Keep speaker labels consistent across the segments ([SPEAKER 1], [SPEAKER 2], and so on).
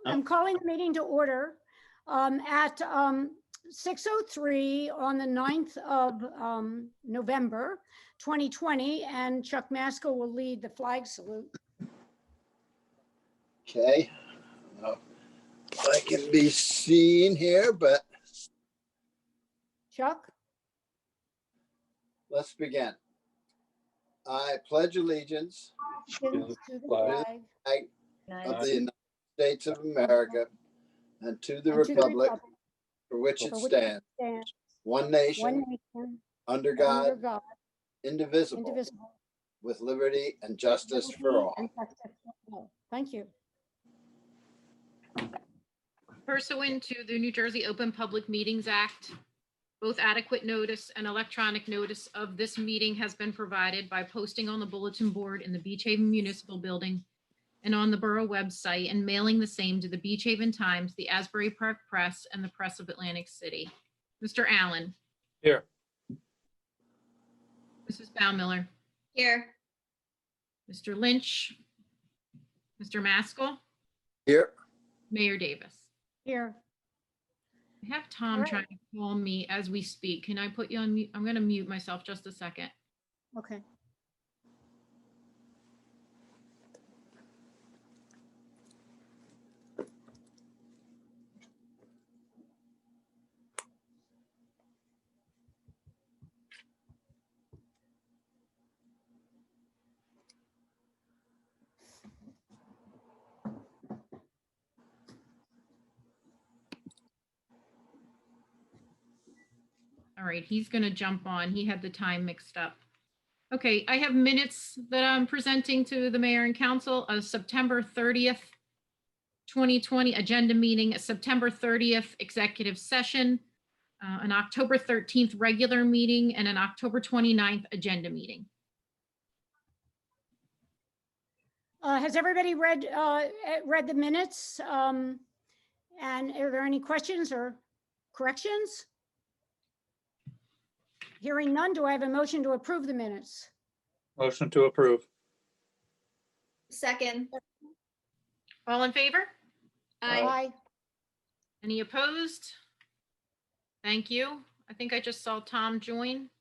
[SPEAKER 1] I'm calling the meeting to order at 6:03 on the 9th of November, 2020, and Chuck Maskell will lead the flag salute.
[SPEAKER 2] Okay. I can be seen here, but
[SPEAKER 1] Chuck?
[SPEAKER 2] let's begin. I pledge allegiance
[SPEAKER 1] To the flag
[SPEAKER 2] of the United States of America and to the
[SPEAKER 1] and to the
[SPEAKER 2] republic
[SPEAKER 1] republic
[SPEAKER 2] for which it
[SPEAKER 1] for which
[SPEAKER 2] stands,
[SPEAKER 1] it stands,
[SPEAKER 2] one
[SPEAKER 1] one
[SPEAKER 2] nation,
[SPEAKER 1] nation,
[SPEAKER 2] under
[SPEAKER 1] under
[SPEAKER 2] God,
[SPEAKER 1] God,
[SPEAKER 2] indivisible,
[SPEAKER 1] indivisible,
[SPEAKER 2] with liberty and justice for
[SPEAKER 1] liberty
[SPEAKER 2] all.
[SPEAKER 1] and justice for all. Thank you.
[SPEAKER 3] Pursuant to the New Jersey Open Public Meetings Act, both adequate notice and electronic notice of this meeting has been provided by posting on the bulletin board in the Beach Haven Municipal Building and on the Borough website and mailing the same to the Beach Haven Times, the Asbury Park Press, and the Press of Atlantic City. Mr. Allen.
[SPEAKER 4] Here.
[SPEAKER 3] Mrs. Baumiller.
[SPEAKER 5] Here.
[SPEAKER 3] Mr. Lynch. Mr. Maskell.
[SPEAKER 2] Here.
[SPEAKER 3] Mayor Davis.
[SPEAKER 1] Here.
[SPEAKER 3] I have Tom
[SPEAKER 1] All right.
[SPEAKER 3] trying to call me as we speak. Can I put you on mute? I'm going to mute myself just a second.
[SPEAKER 1] Okay.
[SPEAKER 3] All right, he's going to jump on. He had the time mixed up. Okay, I have minutes that I'm presenting to the mayor and council of September 30th, 2020 agenda meeting, a September 30th executive session, an October 13th regular meeting, and an October 29th agenda meeting.
[SPEAKER 1] Has everybody read the minutes? And are there any questions or corrections? Hearing none, do I have a motion to approve the minutes?
[SPEAKER 4] Motion to approve.
[SPEAKER 5] Second.
[SPEAKER 3] All in favor?
[SPEAKER 5] Aye.
[SPEAKER 3] Any opposed? Thank you. I think I just saw Tom join.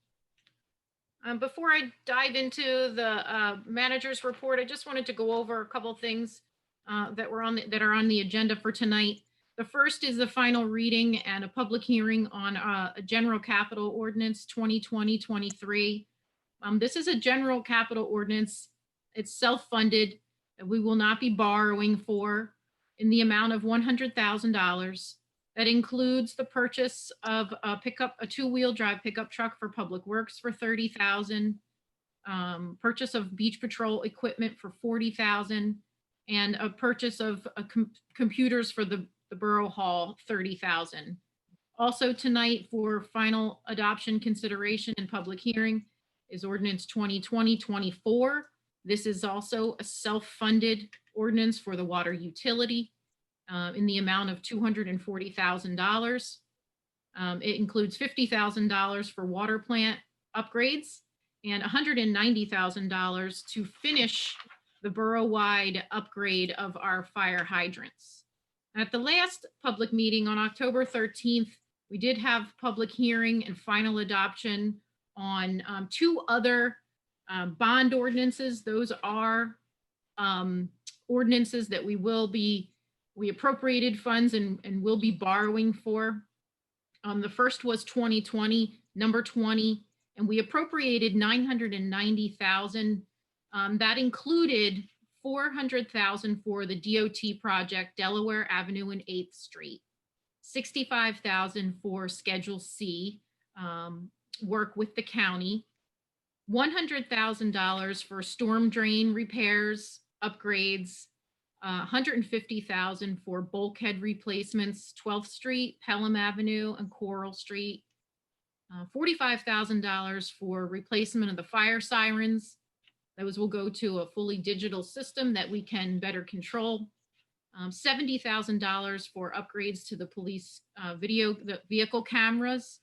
[SPEAKER 3] Before I dive into the manager's report, I just wanted to go over a couple things that are on the agenda for tonight. The first is the final reading and a public hearing on a general capital ordinance 2020-23. This is a general capital ordinance. It's self-funded. We will not be borrowing for in the amount of $100,000. That includes the purchase of a two-wheel drive pickup truck for Public Works for $30,000, purchase of beach patrol equipment for $40,000, and a purchase of computers for the Borough Hall, $30,000. Also tonight for final adoption, consideration, and public hearing is ordinance 2020-24. This is also a self-funded ordinance for the water utility in the amount of $240,000. It includes $50,000 for water plant upgrades and $190,000 to finish the borough-wide upgrade of our fire hydrants. At the last public meeting on October 13th, we did have public hearing and final adoption on two other bond ordinances. Those are ordinances that we appropriated funds and will be borrowing for. The first was 2020, number 20, and we appropriated $990,000. That included $400,000 for the DOT project, Delaware Avenue and 8th Street, $65,000 for Schedule C, work with the county, $100,000 for storm drain repairs, upgrades, $150,000 for bulkhead replacements, 12th Street, Pelham Avenue, and Coral Street, $45,000 for replacement of the fire sirens. Those will go to a fully digital system that we can better control. $70,000 for upgrades to the police the vehicle cameras.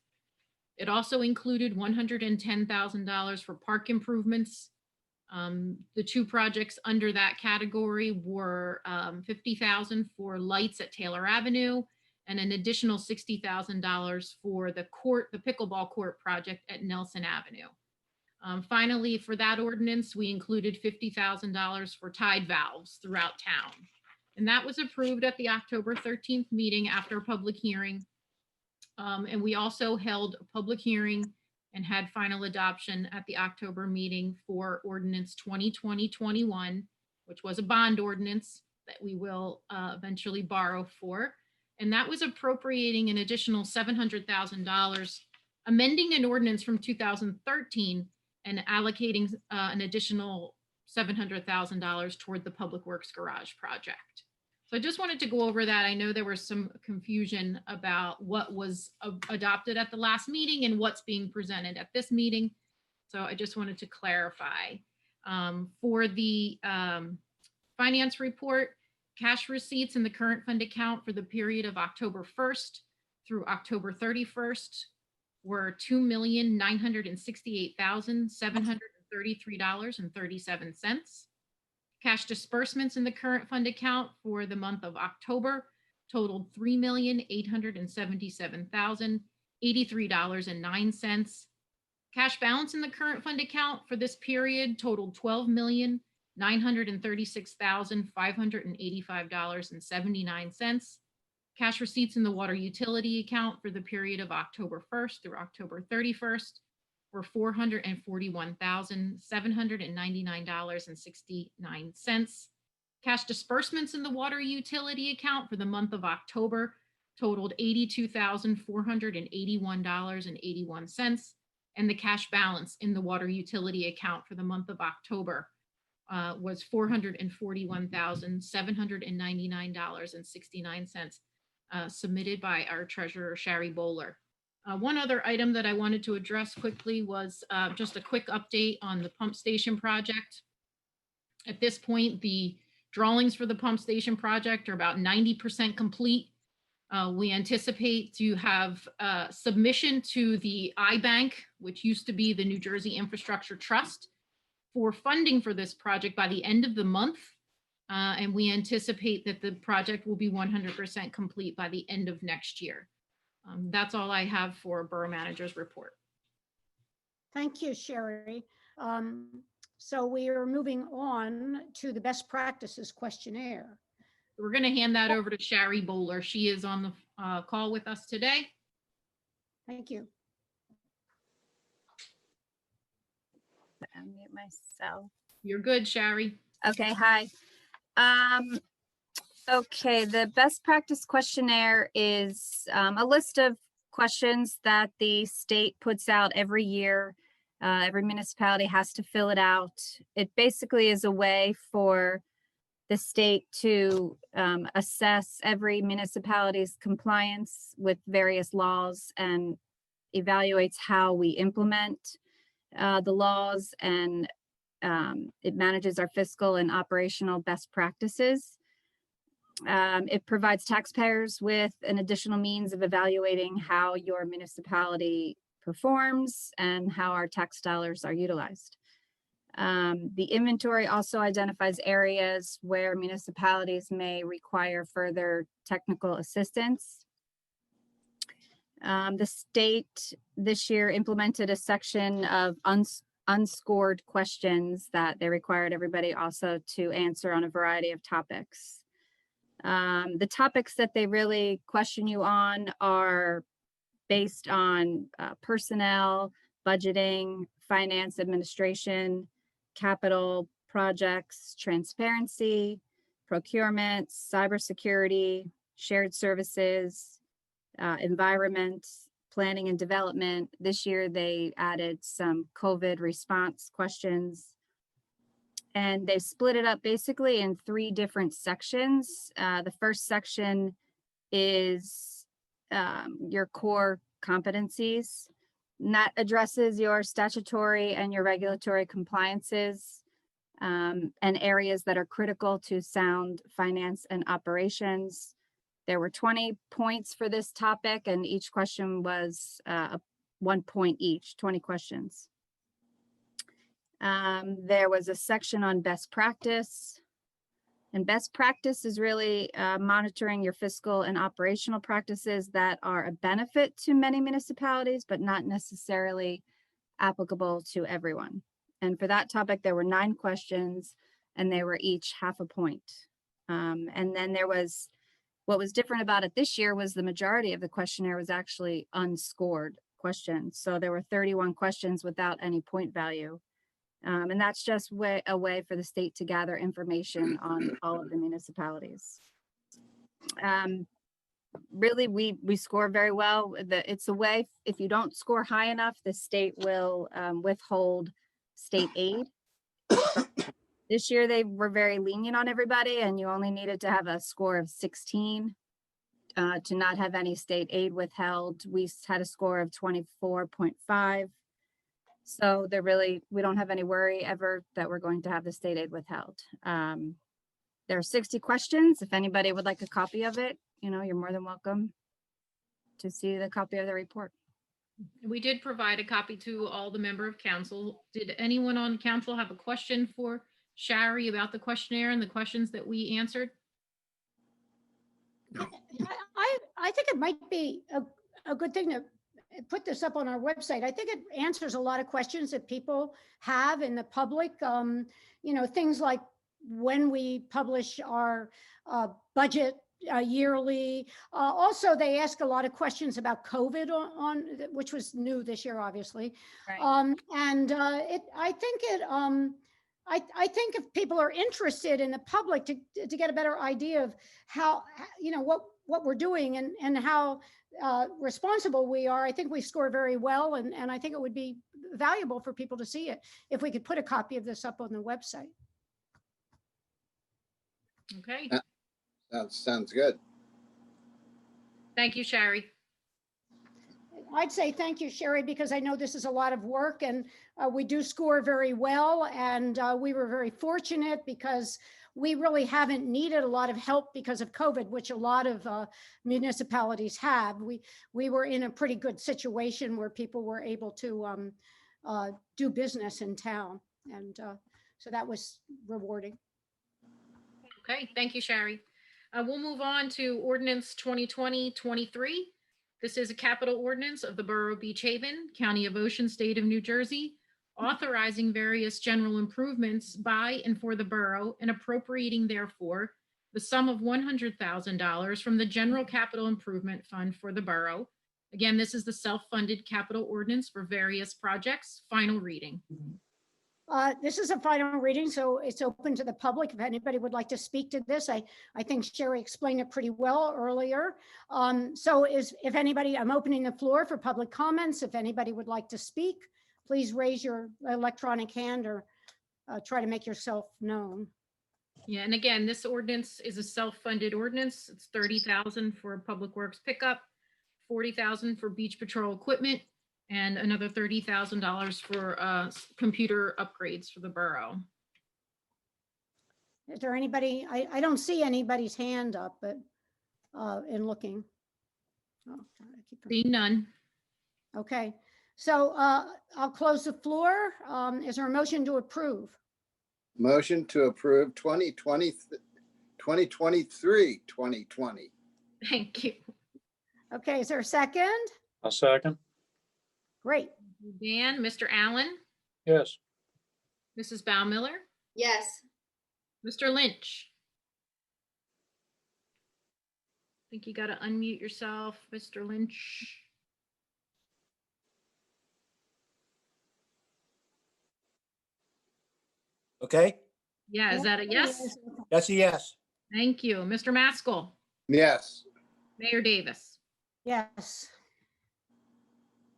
[SPEAKER 3] It also included $110,000 for park improvements The two projects under that category were $50,000 for lights at Taylor Avenue and an additional $60,000 for the pickleball court project at Nelson Avenue. Finally, for that ordinance, we included $50,000 for tide valves throughout town. And that was approved at the October 13th meeting after a public hearing. And we also held a public hearing and had final adoption at the October meeting for ordinance 2020-21, which was a bond ordinance that we will eventually borrow for. And that was appropriating an additional $700,000, amending an ordinance from 2013 and allocating an additional $700,000 toward the Public Works Garage project. So I just wanted to go over that. I know there was some confusion about what was adopted at the last meeting and what's being presented at this meeting. So I just wanted to clarify. For the finance report, cash receipts in the current fund account for the period of October 1st through October 31st were $2,968,733.37. Cash disbursements in the current fund account for the month of October totaled $3,877,083.09. Cash balance in the current fund account for this period totaled $12,936,585.79. Cash receipts in the water utility account for the period of October 1st through October 31st were $441,799.69. Cash disbursements in the water utility account for the month of October totaled $82,481.81. And the cash balance in the water utility account for the month of October was $441,799.69, submitted by our treasurer, Sherry Bowler. One other item that I wanted to address quickly was just a quick update on the pump station project. At this point, the drawings for the pump station project are about 90% complete. We anticipate to have submission to the iBank, which used to be the New Jersey Infrastructure Trust, for funding for this project by the end of the month. And we anticipate that the project will be 100% complete by the end of next year. That's all I have for Borough Manager's report.
[SPEAKER 1] Thank you, Sherry. So we are moving on to the best practices questionnaire.
[SPEAKER 3] We're going to hand that over to Sherry Bowler. She is on the call with us today.
[SPEAKER 1] Thank you.
[SPEAKER 6] Unmute myself.
[SPEAKER 3] You're good, Sherry.
[SPEAKER 6] Okay, hi. Okay, the best practice questionnaire is a list of questions that the state puts out every year. Every municipality has to fill it out. It basically is a way for the state to assess every municipality's compliance with various laws and evaluates how we implement the laws, and it manages our fiscal and operational best practices. It provides taxpayers with an additional means of evaluating how your municipality performs and how our tax dollars are utilized. The inventory also identifies areas where municipalities may require further technical assistance. The state this year implemented a section of unscored questions that they required everybody also to answer on a variety of topics. The topics that they really question you on are based on personnel, budgeting, finance, administration, capital projects, transparency, procurement, cybersecurity, shared services, environment, planning and development. This year they added some COVID response questions, and they split it up basically in 3 different sections. The first section is your core competencies, and that addresses your statutory and your regulatory compliances, and areas that are critical to sound finance and operations. There were 20 points for this topic, and each question was 1 point each, 20 questions. There was a section on best practice. And best practice is really monitoring your fiscal and operational practices that are a benefit to many municipalities, but not necessarily applicable to everyone. And for that topic, there were 9 questions and they were each half a point. And then there was, what was different about it this year was the majority of the questionnaire was actually unscored questions. So there were 31 questions without any point value. And that's just a way for the state to gather information on all of the municipalities. Really, we score very well. It's a way, if you don't score high enough, the state will withhold state aid. This year, they were very lenient on everybody, and you only needed to have a score of 16 to not have any state aid withheld. We had a score of 24.5. So we don't have any worry ever that we're going to have the state aid withheld. There are 60 questions. If anybody would like a copy of it, you're more than welcome to see the copy of the report.
[SPEAKER 3] We did provide a copy to all the member of council. Did anyone on council have a question for Shari about the questionnaire and the questions that we answered?
[SPEAKER 1] I think it might be a good thing to put this up on our website. I think it answers a lot of questions that people have in the public. Things like when we publish our budget yearly. Also, they ask a lot of questions about COVID on which was new this year, obviously.
[SPEAKER 6] Right.
[SPEAKER 1] I think if people are interested in the public to get a better idea of how, what we're doing and how responsible we are, I think we score very well. And I think it would be valuable for people to see it if we could put a copy of this up on the website.
[SPEAKER 3] Okay,
[SPEAKER 2] Sounds good.
[SPEAKER 3] thank you, Shari.
[SPEAKER 1] I'd say thank you, Sherry, because I know this is a lot of work and we do score very well. And we were very fortunate because we really haven't needed a lot of help because of COVID, which a lot of municipalities have. We were in a pretty good situation where people were able to do business in town. And so that was rewarding.
[SPEAKER 3] Okay, thank you, Shari. We'll move on to ordinance 2020-23. This is a capital ordinance of the Borough of Beach Haven, County of Ocean, State of New Jersey, authorizing various general improvements by and for the borough and appropriating therefore the sum of $100,000 from the General Capital Improvement Fund for the borough. Again, this is the self-funded capital ordinance for various projects. Final reading.
[SPEAKER 1] This is a final reading, so it's open to the public. If anybody would like to speak to this, I think Sherry explained it pretty well earlier. If anybody, I'm opening the floor for public comments. If anybody would like to speak, please raise your electronic hand or try to make yourself known.
[SPEAKER 3] Yeah, and again, this ordinance is a self-funded ordinance. It's $30,000 for public works pickup, $40,000 for beach patrol equipment, and another $30,000 for computer upgrades for the borough.
[SPEAKER 1] Is there anybody? I don't see anybody's hand up, but in looking. Oh, God, I keep
[SPEAKER 3] Being none.
[SPEAKER 1] Okay, so I'll close the floor. Is there a motion to approve?
[SPEAKER 2] Motion to approve 2023-2020.
[SPEAKER 3] Thank you.
[SPEAKER 1] Okay, is there a second?
[SPEAKER 4] A second.
[SPEAKER 1] Great.
[SPEAKER 3] Dan, Mr. Allen,
[SPEAKER 4] Yes.
[SPEAKER 3] Mrs. Baumiller,
[SPEAKER 5] Yes.
[SPEAKER 3] Mr. Lynch. I think you got to unmute yourself, Mr. Lynch.
[SPEAKER 7] Okay,
[SPEAKER 3] Yeah, is that a yes?
[SPEAKER 7] that's a yes.
[SPEAKER 3] Thank you. Mr. Maskell,
[SPEAKER 2] Yes.
[SPEAKER 3] Mayor Davis.
[SPEAKER 1] Yes.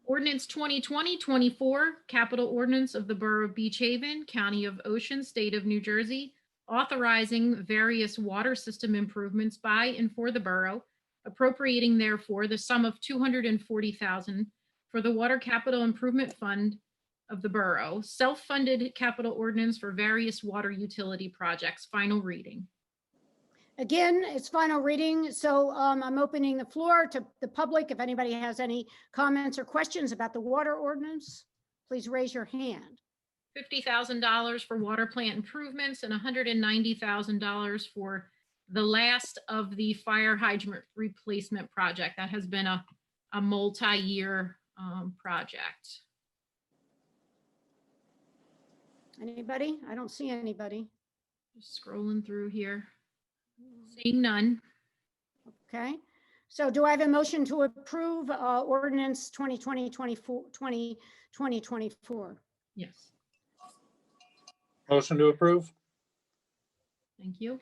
[SPEAKER 3] Ordinance 2020-24, capital ordinance of the Borough of Beach Haven, County of Ocean, State of New Jersey, authorizing various water system improvements by and for the borough, appropriating therefore the sum of $240,000 for the Water Capital Improvement Fund of the borough, self-funded capital ordinance for various water utility projects. Final reading.
[SPEAKER 1] Again, it's final reading, so I'm opening the floor to the public. If anybody has any comments or questions about the water ordinance, please raise your hand.
[SPEAKER 3] $50,000 for water plant improvements, and $190,000 for the last of the fire hydrant replacement project. That has been a multi-year project.
[SPEAKER 1] Anybody? I don't see anybody.
[SPEAKER 3] Just scrolling through here. Seeing none.
[SPEAKER 1] Okay. So do I have a motion to approve ordinance 2020-24?
[SPEAKER 3] Yes,
[SPEAKER 4] Motion to approve?
[SPEAKER 3] thank you.
[SPEAKER 1] Is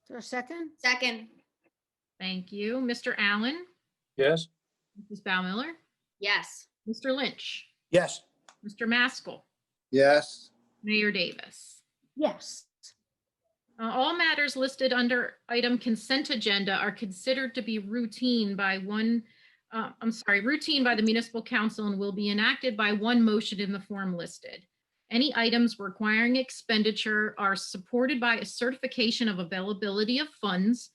[SPEAKER 1] there a second?
[SPEAKER 5] Second.
[SPEAKER 3] Thank you. Mr. Allen,
[SPEAKER 4] Yes.
[SPEAKER 3] Mrs. Baumiller,
[SPEAKER 5] Yes.
[SPEAKER 3] Mr. Lynch,
[SPEAKER 2] Yes.
[SPEAKER 3] Mr. Maskell,
[SPEAKER 2] Yes.
[SPEAKER 3] Mayor Davis.
[SPEAKER 1] Yes.
[SPEAKER 3] All matters listed under item consent agenda are considered to be routine by routine by the municipal council and will be enacted by one motion in the form listed. Any items requiring expenditure are supported by a certification of availability of funds,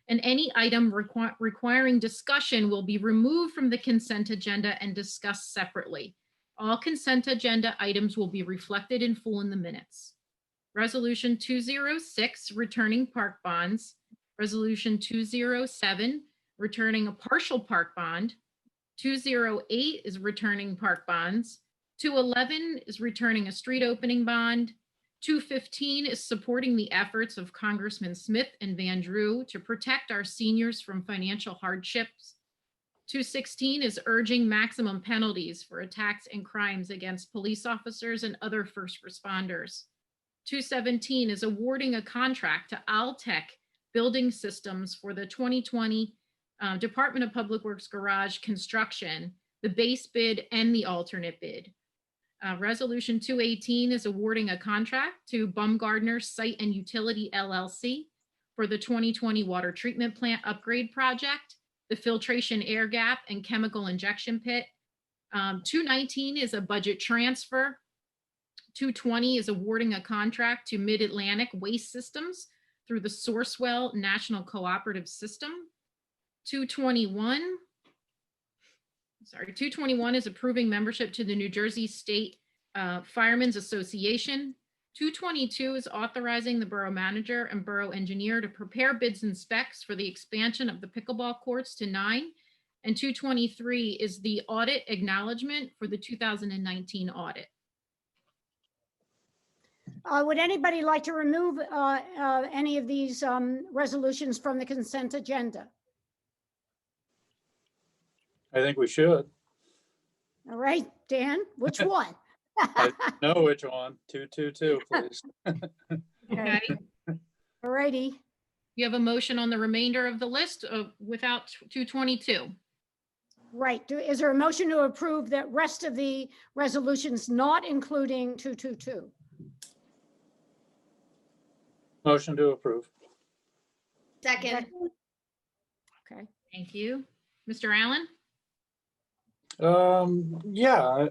[SPEAKER 3] and any item requiring discussion will be removed from the consent agenda and discussed separately. All consent agenda items will be reflected in full in the minutes. Resolution 206, returning park bonds. Resolution 207, returning a partial park bond. 208 is returning park bonds. 211 is returning a street opening bond. 215 is supporting the efforts of Congressman Smith and Van Drew to protect our seniors from financial hardships. 216 is urging maximum penalties for attacks and crimes against police officers and other first responders. 217 is awarding a contract to Altech Building Systems for the 2020 Department of Public Works garage construction, the base bid and the alternate bid. Resolution 218 is awarding a contract to Baumgardner Site and Utility LLC for the 2020 water treatment plant upgrade project, the filtration air gap and chemical injection pit. 219 is a budget transfer. 220 is awarding a contract to Mid-Atlantic Waste Systems through the Sourcewell National Cooperative System. 221 is approving membership to the New Jersey State Firemen's Association. 222 is authorizing the borough manager and borough engineer to prepare bids and specs for the expansion of the pickleball courts to 9. And 223 is the audit acknowledgement for the 2019 audit.
[SPEAKER 1] Would anybody like to remove any of these resolutions from the consent agenda?
[SPEAKER 4] I think we should.
[SPEAKER 1] All right, Dan, which one?
[SPEAKER 4] I know which one. 222, please.
[SPEAKER 3] Okay,
[SPEAKER 1] All righty.
[SPEAKER 3] you have a motion on the remainder of the list without 222.
[SPEAKER 1] Right. Is there a motion to approve the rest of the resolutions, not including 222?
[SPEAKER 4] Motion to approve.
[SPEAKER 5] Second.
[SPEAKER 1] Okay.
[SPEAKER 3] Thank you. Mr. Allen?
[SPEAKER 4] Yeah,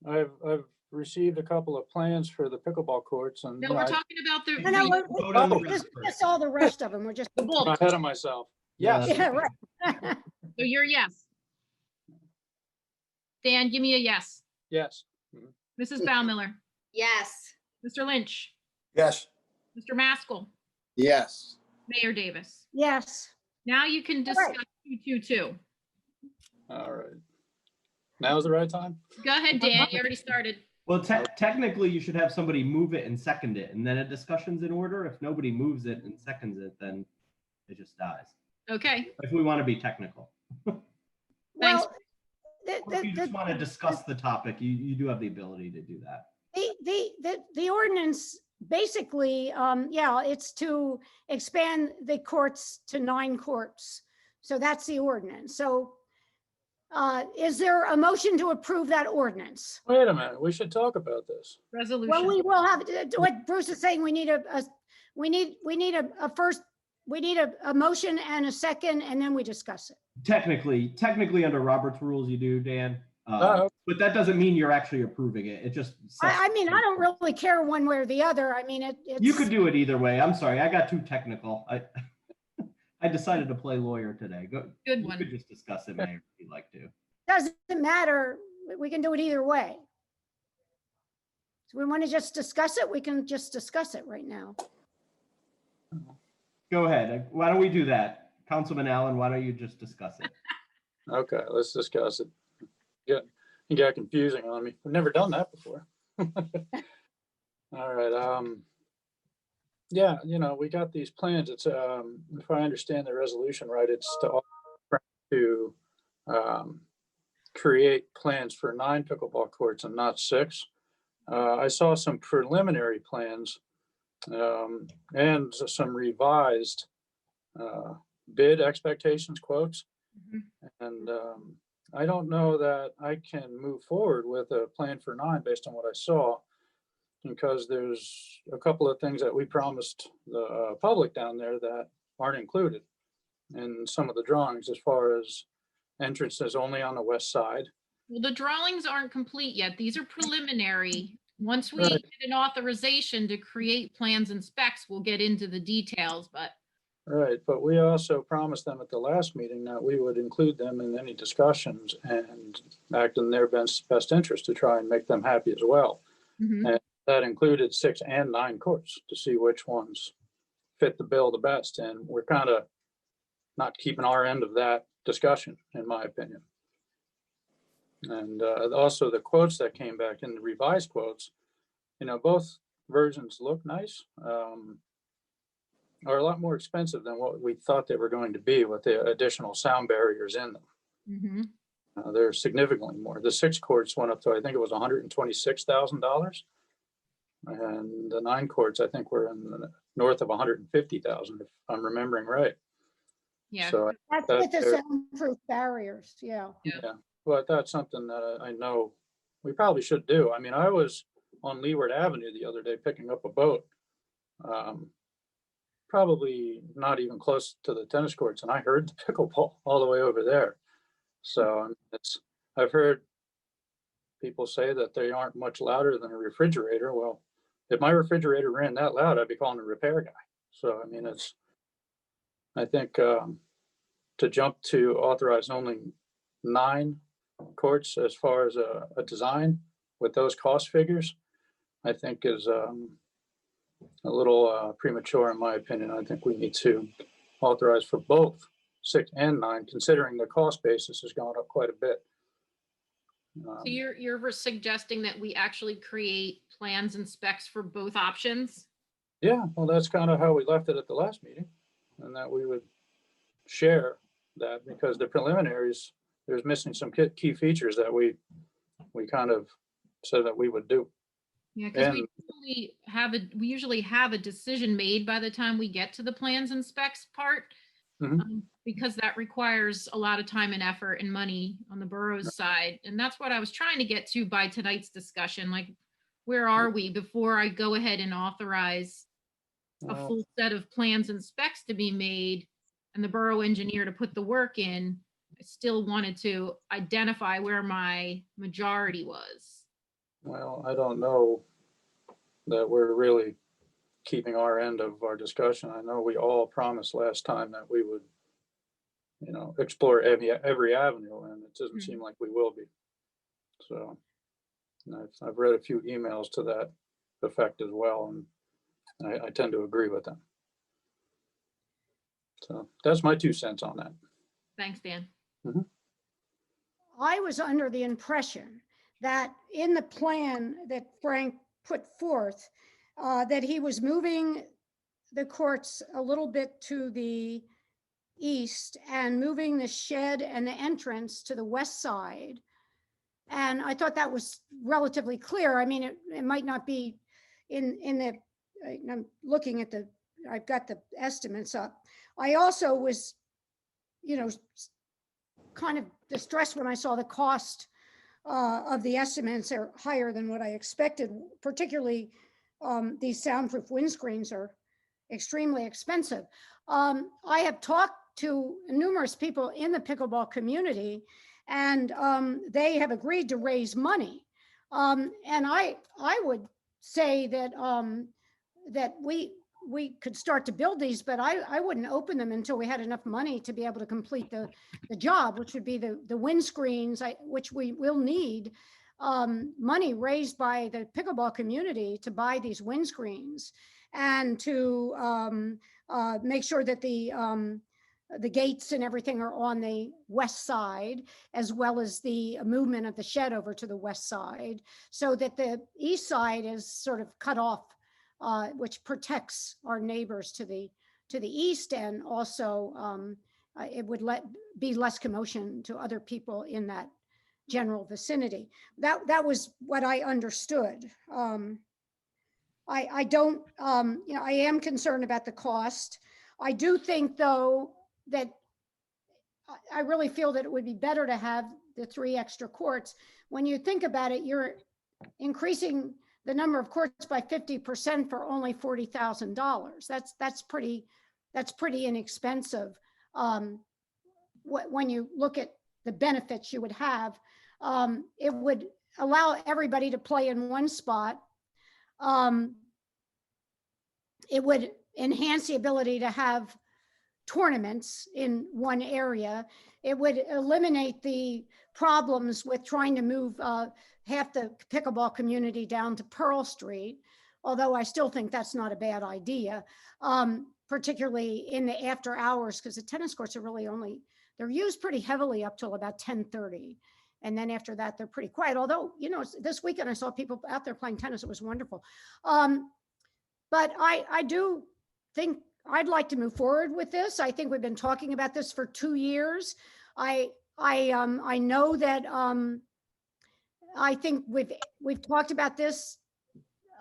[SPEAKER 4] I've received a couple of plans for the pickleball courts and
[SPEAKER 3] No, we're talking about
[SPEAKER 1] No, no,
[SPEAKER 3] the
[SPEAKER 7] Vote on the
[SPEAKER 1] just
[SPEAKER 7] rest first.
[SPEAKER 1] miss all the rest of them. We're just,
[SPEAKER 3] the
[SPEAKER 4] I'm
[SPEAKER 3] bulk.
[SPEAKER 4] ahead of myself. Yes.
[SPEAKER 1] yeah, right.
[SPEAKER 3] So you're yes. Dan, give me a yes.
[SPEAKER 4] Yes.
[SPEAKER 3] Mrs. Baumiller,
[SPEAKER 5] Yes.
[SPEAKER 3] Mr. Lynch,
[SPEAKER 2] Yes.
[SPEAKER 3] Mr. Maskell,
[SPEAKER 2] Yes.
[SPEAKER 3] Mayor Davis.
[SPEAKER 1] Yes.
[SPEAKER 3] Now you can
[SPEAKER 1] All right.
[SPEAKER 3] discuss 222.
[SPEAKER 4] All right. Now's the right time?
[SPEAKER 3] Go ahead, Dan. You already started.
[SPEAKER 7] Well, technically, you should have somebody move it and second it, and then a discussion's in order. If nobody moves it and seconds it, then it just dies.
[SPEAKER 3] Okay.
[SPEAKER 7] If we want to be technical.
[SPEAKER 3] Thanks.
[SPEAKER 1] Well,
[SPEAKER 7] Or if you just want to discuss the topic, you do have the ability to do that.
[SPEAKER 1] the ordinance basically, yeah, it's to expand the courts to 9 courts. So that's the ordinance. So is there a motion to approve that ordinance?
[SPEAKER 4] Wait a minute, we should talk about this.
[SPEAKER 3] Resolution.
[SPEAKER 1] Well, we will have, what Bruce is saying, we need a first, we need a motion and a second, and then we discuss it.
[SPEAKER 7] Technically under Robert's rules, you do, Dan.
[SPEAKER 4] Oh.
[SPEAKER 7] But that doesn't mean you're actually approving it. It just.
[SPEAKER 1] I mean, I don't really care one way or the other. I mean, it's.
[SPEAKER 7] You could do it either way. I'm sorry, I got too technical. I decided to play lawyer today.
[SPEAKER 3] Good
[SPEAKER 7] You
[SPEAKER 3] one.
[SPEAKER 7] could just discuss it, Mayor, if you'd like to.
[SPEAKER 1] Doesn't matter we can do it either way. So we want to just discuss it, we can just discuss it right now.
[SPEAKER 7] Go ahead. Why don't we do that? Councilman Allen, why don't you just discuss it?
[SPEAKER 4] Okay, let's discuss it. It got confusing on me. I've never done that before. All right, yeah, we got these plans. It's, if I understand the resolution right, it's to create plans for 9 pickleball courts and not 6. I saw some preliminary plans and some revised bid expectations quotes. And I don't know that I can move forward with a plan for 9 based on what I saw, because there's a couple of things that we promised the public down there that aren't included in some of the drawings, as far as entrances only on the west side.
[SPEAKER 3] Well, the drawings aren't complete yet. These are preliminary. Once we
[SPEAKER 4] Right.
[SPEAKER 3] get an authorization to create plans and specs, we'll get into the details, but
[SPEAKER 4] Right, but we also promised them at the last meeting that we would include them in any discussions and act in their best interest to try and make them happy as well.
[SPEAKER 3] mhm.
[SPEAKER 4] That included 6 and 9 courts to see which ones fit the bill the best. And we're kind of not keeping our end of that discussion, in my opinion. And also the quotes that came back in the revised quotes, both versions look nice, are a lot more expensive than what we thought they were going to be with the additional sound barriers in them.
[SPEAKER 3] Mhm.
[SPEAKER 4] They're significantly more. The 6 courts went up to, I think it was $126,000. And the 9 courts, I think, were in the north of 150,000, if I'm remembering right.
[SPEAKER 3] Yeah.
[SPEAKER 4] So,
[SPEAKER 1] That's
[SPEAKER 4] That-
[SPEAKER 1] with the
[SPEAKER 4] there-
[SPEAKER 1] soundproof barriers, yeah.
[SPEAKER 4] but that's something that I know we probably should do. I mean, I was on Leeward Avenue the other day picking up a boat, probably not even close to the tennis courts, and I heard the pickleball all the way over there. So I've heard people say that they aren't much louder than a refrigerator. Well, if my refrigerator ran that loud, I'd be calling a repair guy. So, I mean, I think to jump to authorize only 9 courts as far as a design with those cost figures, I think is a little premature, in my opinion. I think we need to authorize for both 6 and 9, considering the cost basis has gone up quite a bit.
[SPEAKER 3] So you're suggesting that we actually create plans and specs for both options?
[SPEAKER 4] Yeah, well, that's kind of how we left it at the last meeting, and that we would share that, because the preliminaries, there's missing some key features that we kind of said that we would do.
[SPEAKER 3] Yeah, because
[SPEAKER 4] And
[SPEAKER 3] we usually have a decision made by the time we get to the plans and specs part.
[SPEAKER 4] Mhm.
[SPEAKER 3] Because that requires a lot of time and effort and money on the borough's side. And that's what I was trying to get to by tonight's discussion. Like, where are we before I go ahead and authorize a
[SPEAKER 4] Well,
[SPEAKER 3] full set of plans and specs to be made and the borough engineer to put the work in? I still wanted to identify where my majority was.
[SPEAKER 4] Well, I don't know that we're really keeping our end of our discussion. I know we all promised last time that we would, explore every avenue, and it doesn't seem like we will be. So I've read a few emails to that effect as well, and I tend to agree with them. So that's my 2 cents on that.
[SPEAKER 3] Thanks, Dan.
[SPEAKER 1] I was under the impression that in the plan that Frank put forth, that he was moving the courts a little bit to the east and moving the shed and the entrance to the west side. And I thought that was relatively clear. I mean, it might not be in the, I'm looking at I've got the estimates up. I also was, kind of distressed when I saw the cost of the estimates are higher than what I expected. Particularly, these soundproof windscreens are extremely expensive. I have talked to numerous people in the pickleball community, and they have agreed to raise money. And I would say that that we we could start to build these, but I wouldn't open them until we had enough money to be able to complete the job, which would be the windscreens, which we will need money raised by the pickleball community to buy these windscreens and to make sure that the gates and everything are on the west side, as well as the movement of the shed over to the west side, so that the east side is sort of cut off, which protects our neighbors to the east, and also it would be less commotion to other people in that general vicinity. That was what I understood. I don't, you know, I am concerned about the cost. I do think, though, that I really feel that it would be better to have the 3 extra courts. When you think about it, you're increasing the number of courts by 50% for only $40,000. That's pretty inexpensive when you look at the benefits you would have. It would allow everybody to play in one spot. It would enhance the ability to have tournaments in one area. It would eliminate the problems with trying to move half the pickleball community down to Pearl Street, although I still think that's not a bad idea, particularly in the after hours, because the tennis courts are really they're used pretty heavily up till about 10:30. And then after that, they're pretty quiet. Although, you know, this weekend I saw people out there playing tennis. It was wonderful. But I do think I'd like to move forward with this. I think we've been talking about this for 2 years. I know that I think we've talked about this.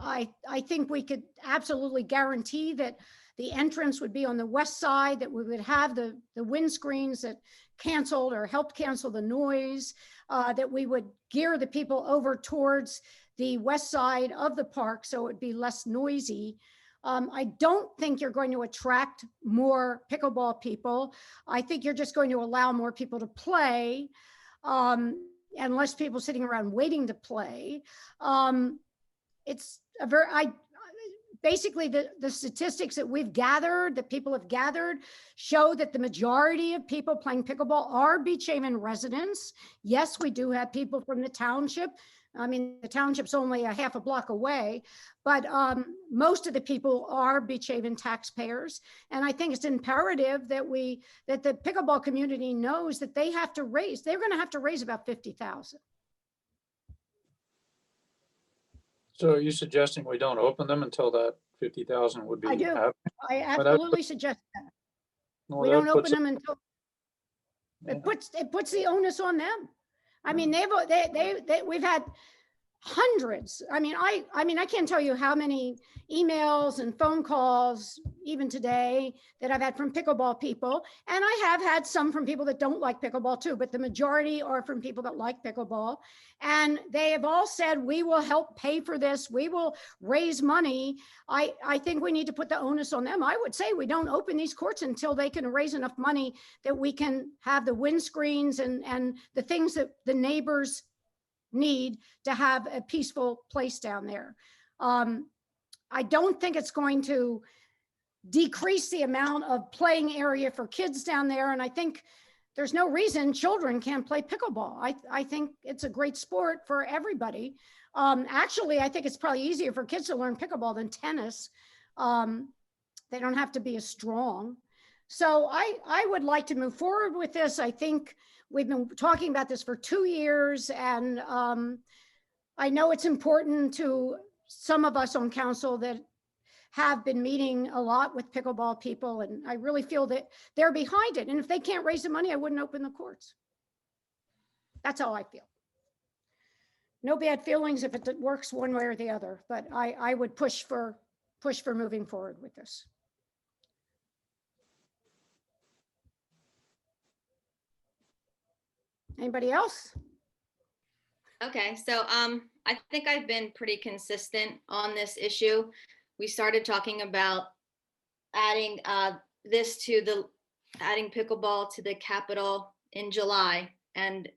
[SPEAKER 1] I think we could absolutely guarantee that the entrance would be on the west side, that we would have the windscreens that canceled or helped cancel the noise, that we would gear the people over towards the west side of the park so it would be less noisy. I don't think you're going to attract more pickleball people. I think you're just going to allow more people to play, and less people sitting around waiting to play. It's a basically the statistics that we've gathered, that people have gathered, show that the majority of people playing pickleball are Beach Haven residents. Yes, we do have people from the township. I mean, the township's only a half a block away, but most of the people are Beach Haven taxpayers. And I think it's imperative that the pickleball community knows that they're going to have to raise about $50,000.
[SPEAKER 4] So are you suggesting we don't open them until that 50,000 would be?
[SPEAKER 1] I do.
[SPEAKER 4] happening?
[SPEAKER 1] I absolutely suggest that.
[SPEAKER 4] Well,
[SPEAKER 1] We
[SPEAKER 4] that
[SPEAKER 1] don't
[SPEAKER 4] puts
[SPEAKER 1] open them until it puts the onus on them. I mean, we've had hundreds. I mean, I can't tell you how many emails and phone calls, even today, that I've had from pickleball people. And I have had some from people that don't like pickleball too, but the majority are from people that like pickleball. And they have all said, we will help pay for this. We will raise money. I think we need to put the onus on them. I would say we don't open these courts until they can raise enough money that we can have the windscreens and the things that the neighbors need to have a peaceful place down there. I don't think it's going to decrease the amount of playing area for kids down there. And I think there's no reason children can't play pickleball. I think it's a great sport for everybody. Actually, I think it's probably easier for kids to learn pickleball than tennis. They don't have to be as strong. So I would like to move forward with this. I think we've been talking about this for 2 years, and I know it's important to some of us on council that have been meeting a lot with pickleball people, and I really feel that they're behind it. And if they can't raise the money, I wouldn't open the courts. That's how I feel. No bad feelings if it works one way or the other, but I would push for moving forward with this. Anybody else?
[SPEAKER 5] Okay, so I think I've been pretty consistent on this issue. We started talking about adding adding pickleball to the capital in July, and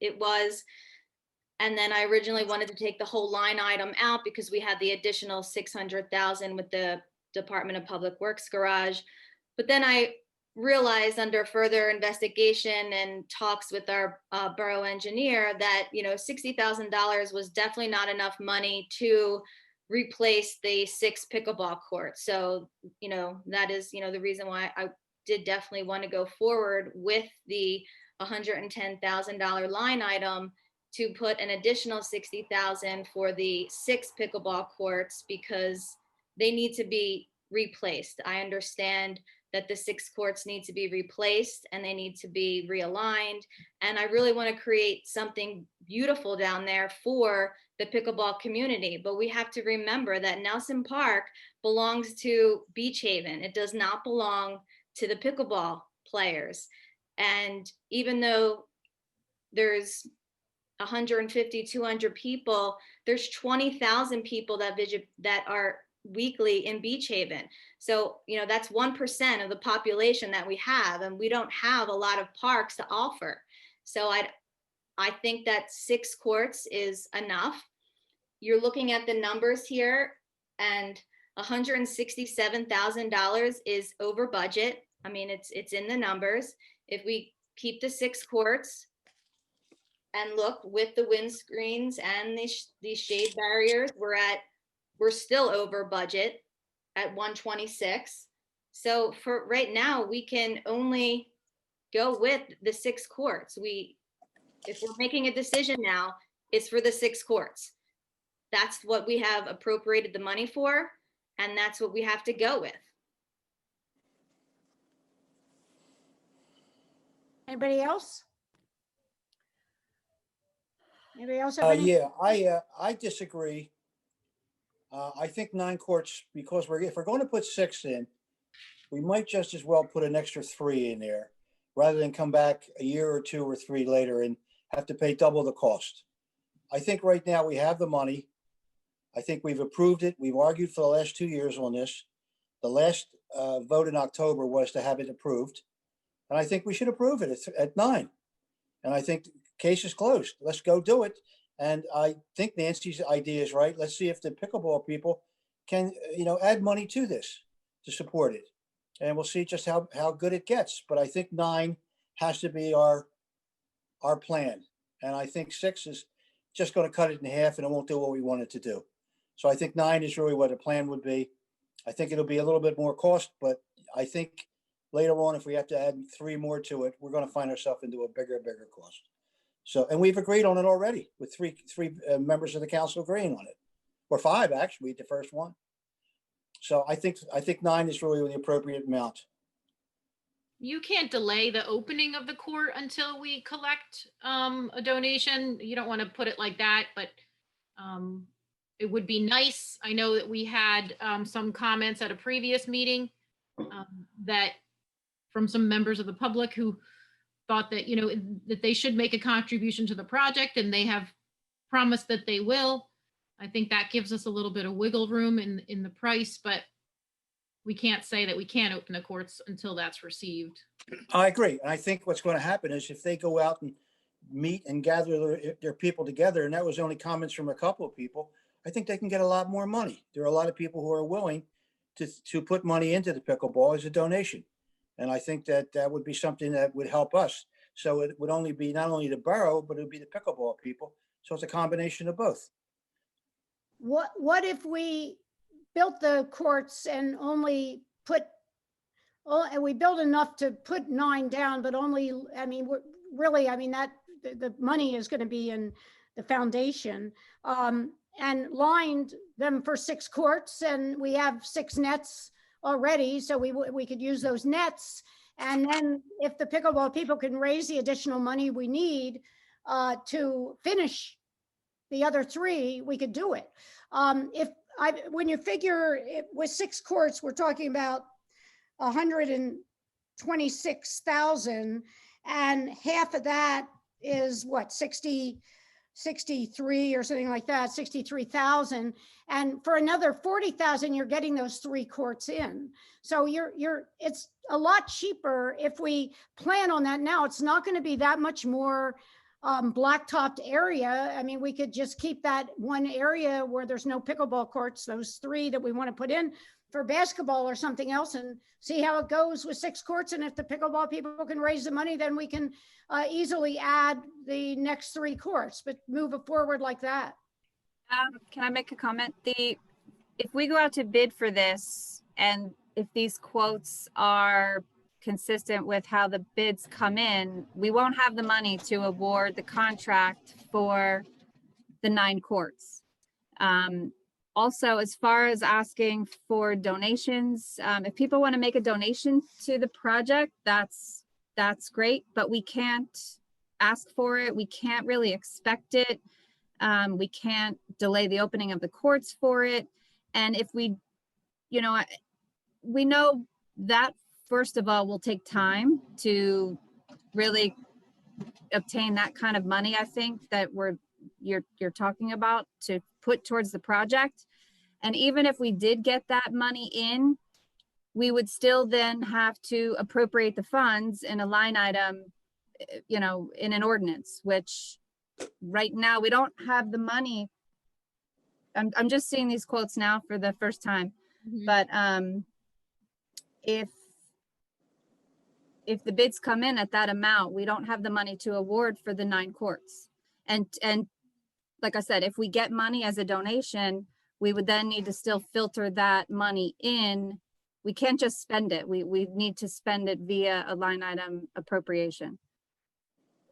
[SPEAKER 5] then I originally wanted to take the whole line item out because we had the additional 600,000 with the Department of Public Works garage. But then I realized under further investigation and talks with our borough engineer that, you know, $60,000 was definitely not enough money to replace the 6 pickleball courts. So, you know, that is, you know, the reason why I did definitely want to go forward with the $110,000 line item to put an additional 60,000 for the 6 pickleball courts, because they need to be replaced. I understand that the 6 courts need to be replaced and they need to be realigned. And I really want to create something beautiful down there for the pickleball community. But we have to remember that Nelson Park belongs to Beach Haven. It does not belong to the pickleball players. And even though there's 150, 200 people, there's 20,000 people that are weekly in Beach Haven. So, you know, that's 1% of the population that we have, and we don't have a lot of parks to offer. So I think that 6 courts is enough. You're looking at the numbers here, and $167,000 is over budget. I mean, it's in the numbers. If we keep the 6 courts and look with the windscreens and these shade barriers, we're still over budget at 126. So for right now, we can only go with the 6 courts. If we're making a decision now, it's for the 6 courts. That's what we have appropriated the money for, and that's what we have to go with.
[SPEAKER 1] Anybody else? Anybody else have any?
[SPEAKER 8] Yeah, I disagree. I think 9 courts, because if we're going to put 6 in, we might just as well put an extra 3 in there rather than come back a year or 2 or 3 later and have to pay double the cost. I think right now we have the money. I think we've approved it. We've argued for the last 2 years on this. The last vote in October was to have it approved. And I think we should approve it at 9. And I think the case is closed. Let's go do it. And I think Nancy's idea is right. Let's see if the pickleball people can, add money to this to support it. And we'll see just how good it gets. But I think 9 has to be our plan. And I think 6 is just going to cut it in half and it won't do what we want it to do. So I think 9 is really what a plan would be. I think it'll be a little bit more cost, but I think later on, if we have to add 3 more to it, we're going to find ourselves into a bigger cost. So, and we've agreed on it already with three members of the council agreeing on it, or 5 actually, the first one. So I think 9 is really the appropriate amount.
[SPEAKER 3] You can't delay the opening of the court until we collect a donation. You don't want to put it like that, but it would be nice. I know that we had some comments at a previous meeting that from some members of the public who thought that, that they should make a contribution to the project, and they have promised that they will. I think that gives us a little bit of wiggle room in the price, but we can't say that we can't open the courts until that's received.
[SPEAKER 8] I agree. And I think what's going to happen is if they go out and meet and gather their people together, and that was only comments from a couple of people, I think they can get a lot more money. There are a lot of people who are willing to put money into the pickleball as a donation. And I think that would be something that would help us. So it would only be not only the borough, but it would be the pickleball people. So it's a combination of both.
[SPEAKER 1] What if we built the courts and only and we built enough to put 9 down, but only, that the money is going to be in the foundation, and lined them for 6 courts, and we have 6 nets already, so we could use those nets. And then if the pickleball people can raise the additional money we need to finish the other 3, we could do it. When you figure it, with 6 courts, we're talking about 126,000, and half of that is what, 63 or something like that, 63,000. And for another 40,000, you're getting those 3 courts in. So it's a lot cheaper if we plan on that now. It's not going to be that much more blacktopped area. I mean, we could just keep that one area where there's no pickleball courts, those 3 that we want to put in for basketball or something else, and see how it goes with 6 courts. And if the pickleball people can raise the money, then we can easily add the next 3 courts, but move it forward like that.
[SPEAKER 6] Can I make a comment? If we go out to bid for this, and if these quotes are consistent with how the bids come in, we won't have the money to award the contract for the 9 courts. Also, as far as asking for donations, if people want to make a donation to the project, that's great, but we can't ask for it. We can't really expect it. We can't delay the opening of the courts for it. And if we know that, first of all, will take time to really obtain that kind of money, I think, that you're talking about to put towards the project. And even if we did get that money in, we would still then have to appropriate the funds in a line item, in an ordinance, which right now we don't have the money. I'm just seeing these quotes now for the first time, but if the bids come in at that amount, we don't have the money to award for the 9 courts. And like I said, if we get money as a donation, we would then need to still filter that money in. We can't just spend it. We need to spend it via a line item appropriation.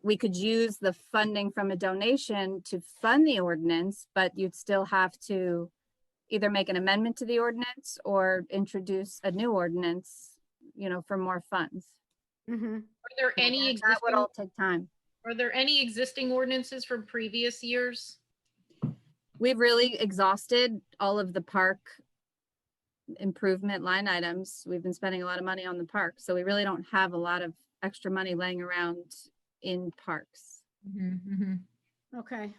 [SPEAKER 6] We could use the funding from a donation to fund the ordinance, but you'd still have to either make an amendment to the ordinance or introduce a new ordinance, for more funds.
[SPEAKER 1] Mm-hmm.
[SPEAKER 3] Are there any
[SPEAKER 6] That would all take time.
[SPEAKER 3] Are there any existing ordinances from previous years?
[SPEAKER 6] We've really exhausted all of the park improvement line items. We've been spending a lot of money on the park, so we really don't have a lot of extra money laying around in parks.
[SPEAKER 1] Okay.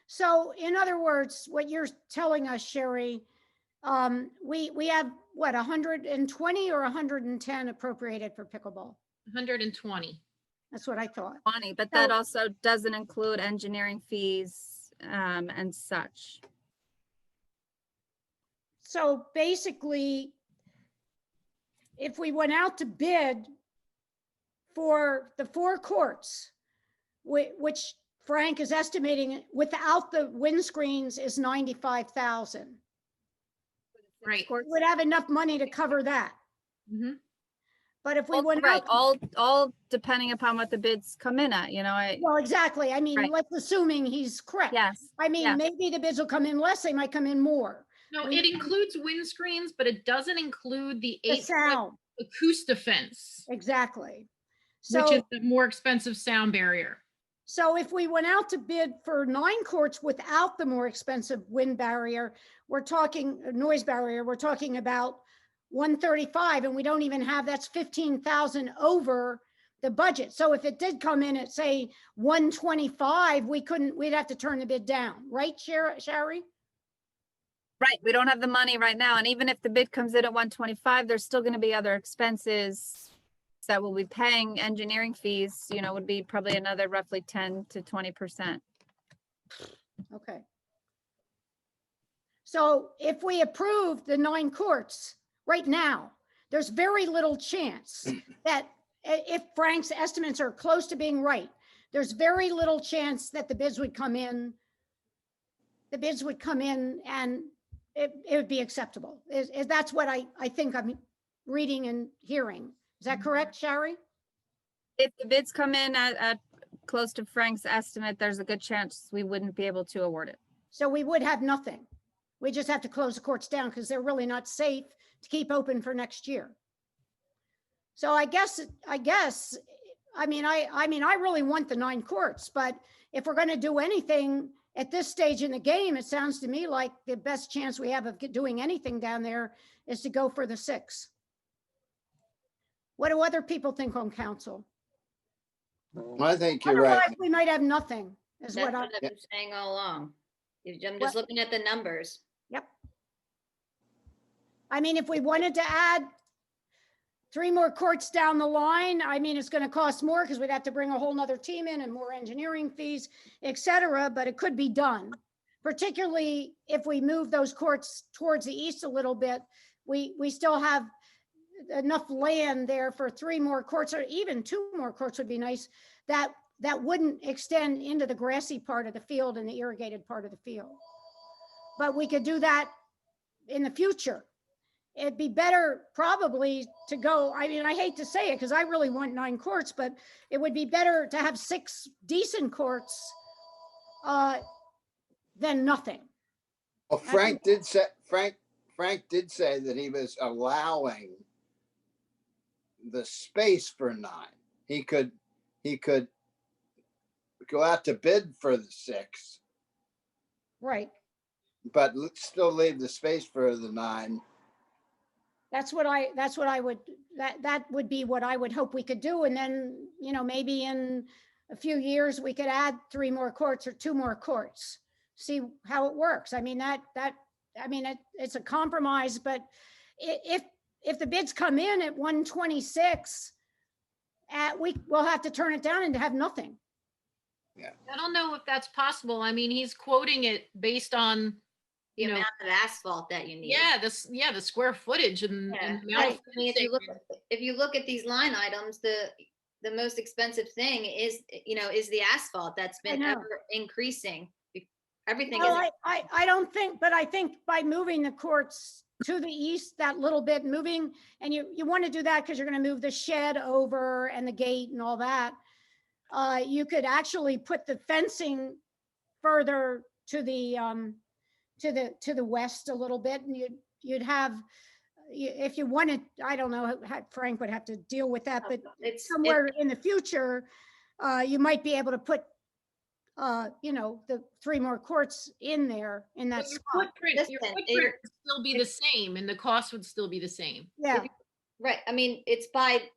[SPEAKER 1] So in other words, what you're telling us, Sherry, we have what, 120 or 110 appropriated for pickleball?
[SPEAKER 3] 120.
[SPEAKER 1] That's what I thought.
[SPEAKER 6] Funny, but that also doesn't include engineering fees and such.
[SPEAKER 1] So basically, if we went out to bid for the 4 courts, which Frank is estimating without the windscreens is 95,000.
[SPEAKER 3] Right.
[SPEAKER 1] We would have enough money to cover that. But if we went
[SPEAKER 6] Right,
[SPEAKER 1] out,
[SPEAKER 6] all depending upon what the bids come in at,
[SPEAKER 1] well, exactly. I mean,
[SPEAKER 6] Right.
[SPEAKER 1] let's assuming he's correct.
[SPEAKER 6] yes.
[SPEAKER 1] I mean,
[SPEAKER 6] yes.
[SPEAKER 1] maybe the bids will come in less, they might come in more.
[SPEAKER 3] No, it includes windscreens, but it doesn't include the
[SPEAKER 1] The
[SPEAKER 3] 8-foot
[SPEAKER 1] sound,
[SPEAKER 3] Acoustifence,
[SPEAKER 1] exactly.
[SPEAKER 3] which is
[SPEAKER 1] So,
[SPEAKER 3] the more expensive sound barrier.
[SPEAKER 1] so if we went out to bid for 9 courts without the more expensive wind barrier, we're talking noise barrier, we're talking about 135, and we don't even have, that's 15,000 over the budget. So if it did come in at say 125, we'd have to turn the bid down, right, Sherry?
[SPEAKER 6] Right, we don't have the money right now. And even if the bid comes in at 125, there's still going to be other expenses that we'll be paying. Engineering fees, would be probably another roughly 10 to 20%.
[SPEAKER 1] Okay. So if we approve the 9 courts right now, there's very little chance that if Frank's estimates are close to being right, there's very little chance that the bids would come in. The bids would come in and it would be acceptable. That's what I think I'm reading and hearing. Is that correct, Sherry?
[SPEAKER 6] If the bids come in at close to Frank's estimate, there's a good chance we wouldn't be able to award it.
[SPEAKER 1] So we would have nothing. We just have to close the courts down because they're really not safe to keep open for next year. So I really want the 9 courts, but if we're going to do anything at this stage in the game, it sounds to me like the best chance we have of doing anything down there is to go for the 6. What do other people think on council?
[SPEAKER 2] I think you're right.
[SPEAKER 1] Otherwise, we might have nothing, is
[SPEAKER 5] That's
[SPEAKER 1] what I,
[SPEAKER 5] what I've been saying all along. I'm
[SPEAKER 1] What-
[SPEAKER 5] just looking at the numbers.
[SPEAKER 1] yep. I mean, if we wanted to add 3 more courts down the line, I mean, it's going to cost more because we'd have to bring a whole nother team in and more engineering fees, et cetera, but it could be done. Particularly if we move those courts towards the east a little bit, we still have enough land there for 3 more courts, or even 2 more courts would be nice, that wouldn't extend into the grassy part of the field and the irrigated part of the field. But we could do that in the future. It'd be better probably to go, I mean, I hate to say it because I really want 9 courts, but it would be better to have 6 decent courts than nothing.
[SPEAKER 2] Well, Frank did say that he was allowing the space for 9. He could go out to bid for the 6,
[SPEAKER 1] Right.
[SPEAKER 2] but still leave the space for the 9.
[SPEAKER 1] That would be what I would hope we could do. And then, you know, maybe in a few years, we could add 3 more courts or 2 more courts, see how it works. I mean, it's a compromise, but if the bids come in at 126, we'll have to turn it down and have nothing.
[SPEAKER 3] I don't know if that's possible. I mean, he's quoting it based on,
[SPEAKER 5] The
[SPEAKER 3] you know,
[SPEAKER 5] amount of asphalt that you need.
[SPEAKER 3] the square footage and
[SPEAKER 5] Yeah.
[SPEAKER 3] the amount of
[SPEAKER 1] Right.
[SPEAKER 5] I mean, if you look at these line items, the most expensive thing is the asphalt that's been
[SPEAKER 1] know.
[SPEAKER 5] ever increasing. Everything
[SPEAKER 1] Well,
[SPEAKER 5] is,
[SPEAKER 1] I don't think, but I think by moving the courts to the east, that little bit moving, and you want to do that because you're going to move the shed over and the gate and all that. You could actually put the fencing further to the west a little bit, and you'd have, if you wanted, I don't know, Frank would have to deal with that, but
[SPEAKER 5] it's
[SPEAKER 1] somewhere in the future, you might be able to put, the 3 more courts in there in that
[SPEAKER 3] But your
[SPEAKER 1] spot.
[SPEAKER 3] footprint
[SPEAKER 5] Listen,
[SPEAKER 3] would still be the same and the cost would still be the same.
[SPEAKER 1] Yeah,
[SPEAKER 5] right. I mean, it's by,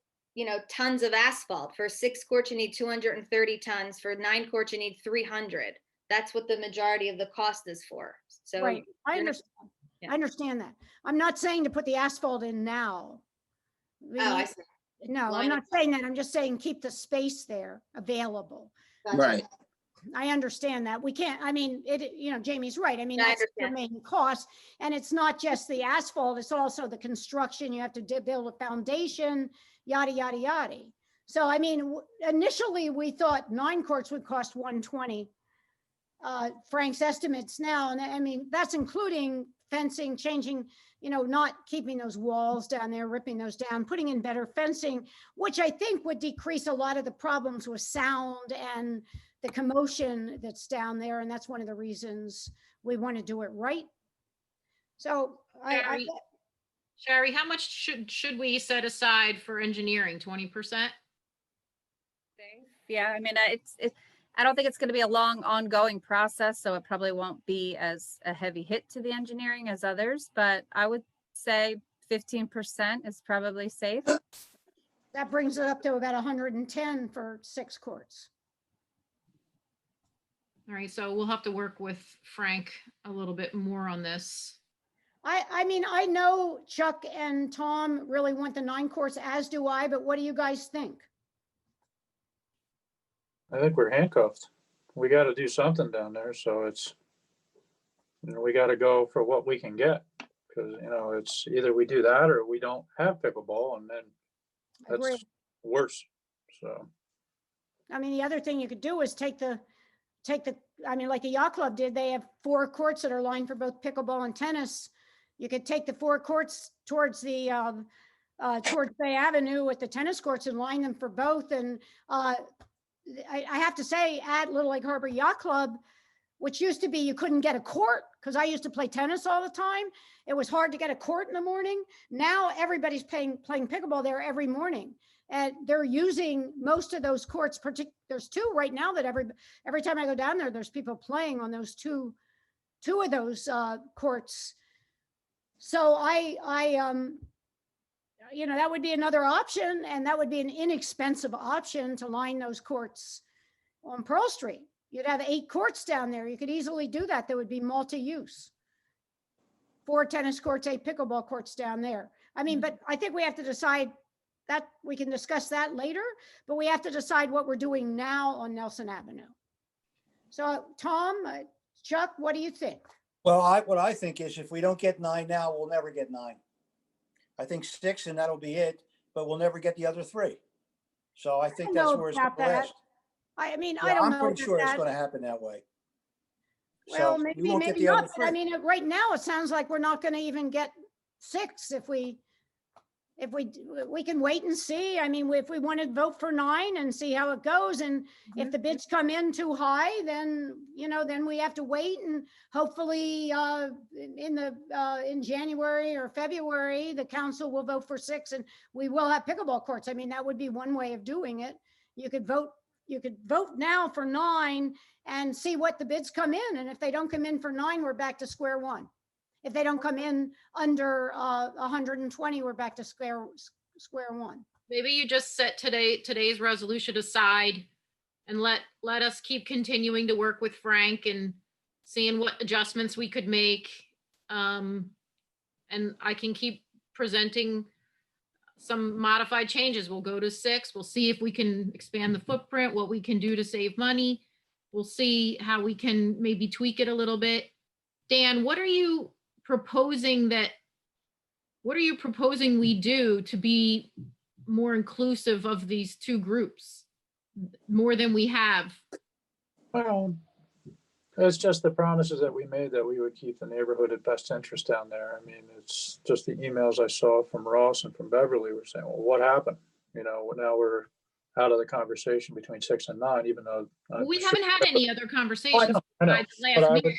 [SPEAKER 5] tons of asphalt. For 6 courts, you need 230 tons. For 9 courts, you need 300. That's what the majority of the cost is for. So
[SPEAKER 1] right. I
[SPEAKER 5] you're not-
[SPEAKER 1] understand.
[SPEAKER 5] yeah.
[SPEAKER 1] I understand that. I'm not saying to put the asphalt in now.
[SPEAKER 5] Oh, I see.
[SPEAKER 1] No, I'm
[SPEAKER 5] Line
[SPEAKER 1] not saying that. I'm just saying keep the space there available.
[SPEAKER 5] Gotcha.
[SPEAKER 2] Right.
[SPEAKER 1] I understand that. We can't, I mean, Jamie's right. I mean,
[SPEAKER 5] Yeah, I
[SPEAKER 1] that's the
[SPEAKER 5] understand.
[SPEAKER 1] main cost. And it's not just the asphalt, it's also the construction. You have to build a foundation, yada, yada, yada. So, I mean, initially we thought 9 courts would cost 120. Frank's estimates now, and I mean, that's including fencing, changing, not keeping those walls down there, ripping those down, putting in better fencing, which I think would decrease a lot of the problems with sound and the commotion that's down there. And that's one of the reasons we want to do it right. So
[SPEAKER 3] Shari, how much should we set aside for engineering? 20%?
[SPEAKER 6] Yeah, I mean, I don't think it's going to be a long ongoing process, so it probably won't be as a heavy hit to the engineering as others, but I would say 15% is probably safe.
[SPEAKER 1] that brings it up to about 110 for 6 courts.
[SPEAKER 3] All right, so we'll have to work with Frank a little bit more on this.
[SPEAKER 1] I mean, I know Chuck and Tom really want the 9 courts, as do I, but what do you guys think?
[SPEAKER 4] I think we're handcuffed. We got to do something down there. So it's, we got to go for what we can get, because, it's either we do that or we don't have pickleball, and then
[SPEAKER 1] Agree.
[SPEAKER 4] that's worse. So,
[SPEAKER 1] I mean, the other thing you could do is take the, I mean, like the yacht club did, they have 4 courts that are lined for both pickleball and tennis. You could take the 4 courts towards the, towards Bay Avenue with the tennis courts and line them for both. And I have to say, at Little Lake Harbor Yacht Club, which used to be you couldn't get a court, because I used to play tennis all the time. It was hard to get a court in the morning. Now everybody's playing pickleball there every morning. And they're using most of those courts. There's 2 right now that every time I go down there, there's people playing on those two of those courts. So that would be another option, and that would be an inexpensive option to line those courts on Pearl Street. You'd have 8 courts down there. You could easily do that. There would be multi-use. 4 tennis courts, 8 pickleball courts down there. I mean, but I think we have to decide that, we can discuss that later, but we have to decide what we're doing now on Nelson Avenue. So Tom, Chuck, what do you think?
[SPEAKER 8] Well, what I think is if we don't get 9 now, we'll never get 9. I think 6 and that'll be it, but we'll never get the other 3. So I think
[SPEAKER 1] don't
[SPEAKER 8] that's
[SPEAKER 1] know
[SPEAKER 8] where it's
[SPEAKER 1] about
[SPEAKER 8] going to
[SPEAKER 1] that.
[SPEAKER 8] last.
[SPEAKER 1] I mean, I
[SPEAKER 8] Yeah,
[SPEAKER 1] don't
[SPEAKER 8] I'm
[SPEAKER 1] know.
[SPEAKER 8] pretty sure it's
[SPEAKER 1] that-
[SPEAKER 8] going to happen that way.
[SPEAKER 1] Well,
[SPEAKER 8] So we
[SPEAKER 1] maybe,
[SPEAKER 8] won't get
[SPEAKER 1] maybe
[SPEAKER 8] the other
[SPEAKER 1] not, but I
[SPEAKER 8] 3.
[SPEAKER 1] mean, right now, it sounds like we're not gonna even get 6 if we can wait and see. I mean, if we want to vote for 9 and see how it goes, and if the bids come in too high, then, then we have to wait, and hopefully, in January or February, the council will vote for 6 and we will have pickleball courts. I mean, that would be one way of doing it. You could vote now for 9 and see what the bids come in. And if they don't come in for 9, we're back to square one. If they don't come in under 120, we're back to square one.
[SPEAKER 3] Maybe you just set today's resolution aside and let us keep continuing to work with Frank and seeing what adjustments we could make. And I can keep presenting some modified changes. We'll go to 6. We'll see if we can expand the footprint, what we can do to save money. We'll see how we can maybe tweak it a little bit. Dan, what are you proposing we do to be more inclusive of these two groups more than we have?
[SPEAKER 4] Well, it's just the promises that we made that we would keep the neighborhood at best interest down there. I mean, it's just the emails I saw from Ross and from Beverly were saying, well, what happened? Now we're out of the conversation between 6 and 9, even though.
[SPEAKER 3] We haven't had any other conversations
[SPEAKER 4] I know,
[SPEAKER 3] besides the
[SPEAKER 4] but
[SPEAKER 3] last
[SPEAKER 4] I would-
[SPEAKER 3] meeting.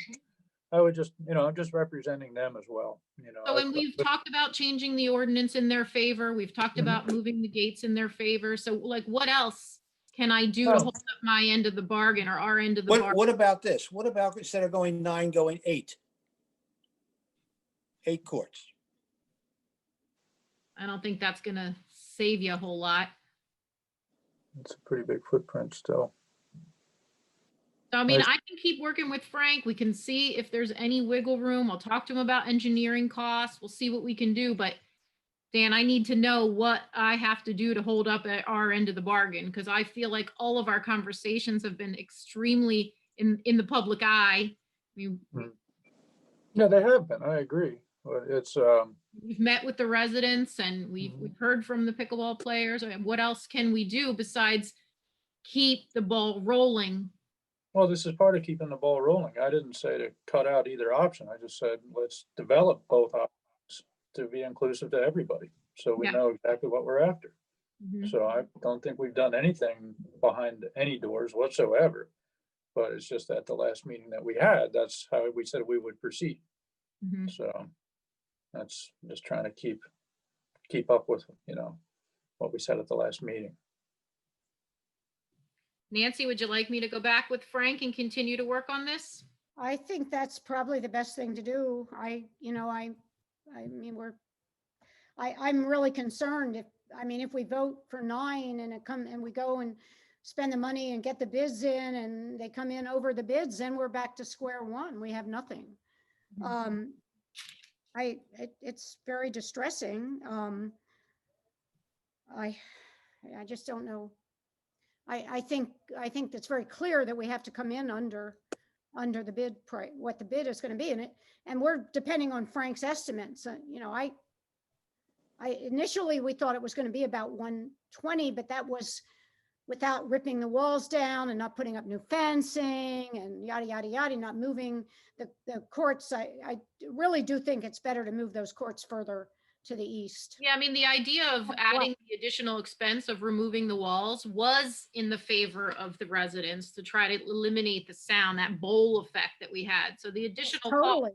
[SPEAKER 4] I would just, I'm just representing them as well,
[SPEAKER 3] So, and we've talked about changing the ordinance in their favor. We've talked about moving the gates in their favor. So like, what else can I do to
[SPEAKER 4] Well-
[SPEAKER 3] hold up my end of the bargain or our end of the bargain?
[SPEAKER 8] What about this? What about instead of going 9, going 8? 8 courts.
[SPEAKER 3] I don't think that's gonna save you a whole lot.
[SPEAKER 4] It's a pretty big footprint still.
[SPEAKER 3] So, I mean,
[SPEAKER 4] Nice.
[SPEAKER 3] I can keep working with Frank. We can see if there's any wiggle room. I'll talk to him about engineering costs. We'll see what we can do. But Dan, I need to know what I have to do to hold up at our end of the bargain, because I feel like all of our conversations have been extremely in the public eye. I mean,
[SPEAKER 4] Yeah, they have been, I agree. But it's,
[SPEAKER 3] we've met with the residents and we've heard from the pickleball players. I mean, what else can we do besides keep the ball rolling?
[SPEAKER 4] well, this is part of keeping the ball rolling. I didn't say to cut out either option. I just said, let's develop both options to be inclusive to everybody. So we
[SPEAKER 3] Yeah.
[SPEAKER 4] know exactly what we're after.
[SPEAKER 3] Mhm.
[SPEAKER 4] So I don't think we've done anything behind any doors whatsoever. But it's just at the last meeting that we had, that's how we said we would proceed.
[SPEAKER 3] Mhm.
[SPEAKER 4] So that's just trying to keep up with, what we said at the last meeting.
[SPEAKER 3] Nancy, would you like me to go back with Frank and continue to work on this?
[SPEAKER 1] I think that's probably the best thing to do. I mean, I'm really concerned if we vote for 9 and we go and spend the money and get the bids in and they come in over the bids, then we're back to square one. We have nothing. It's very distressing. I just don't know. I think it's very clear that we have to come in under the bid price, what the bid is going to be in it. And we're depending on Frank's estimates. Initially we thought it was going to be about 120, but that was without ripping the walls down and not putting up new fencing and yada, yada, yada, not moving the courts. I really do think it's better to move those courts further to the east.
[SPEAKER 3] Yeah, I mean, the idea of adding the additional expense of removing the walls was in the favor of the residents to try to eliminate the sound, that bowl effect that we had. So the additional cost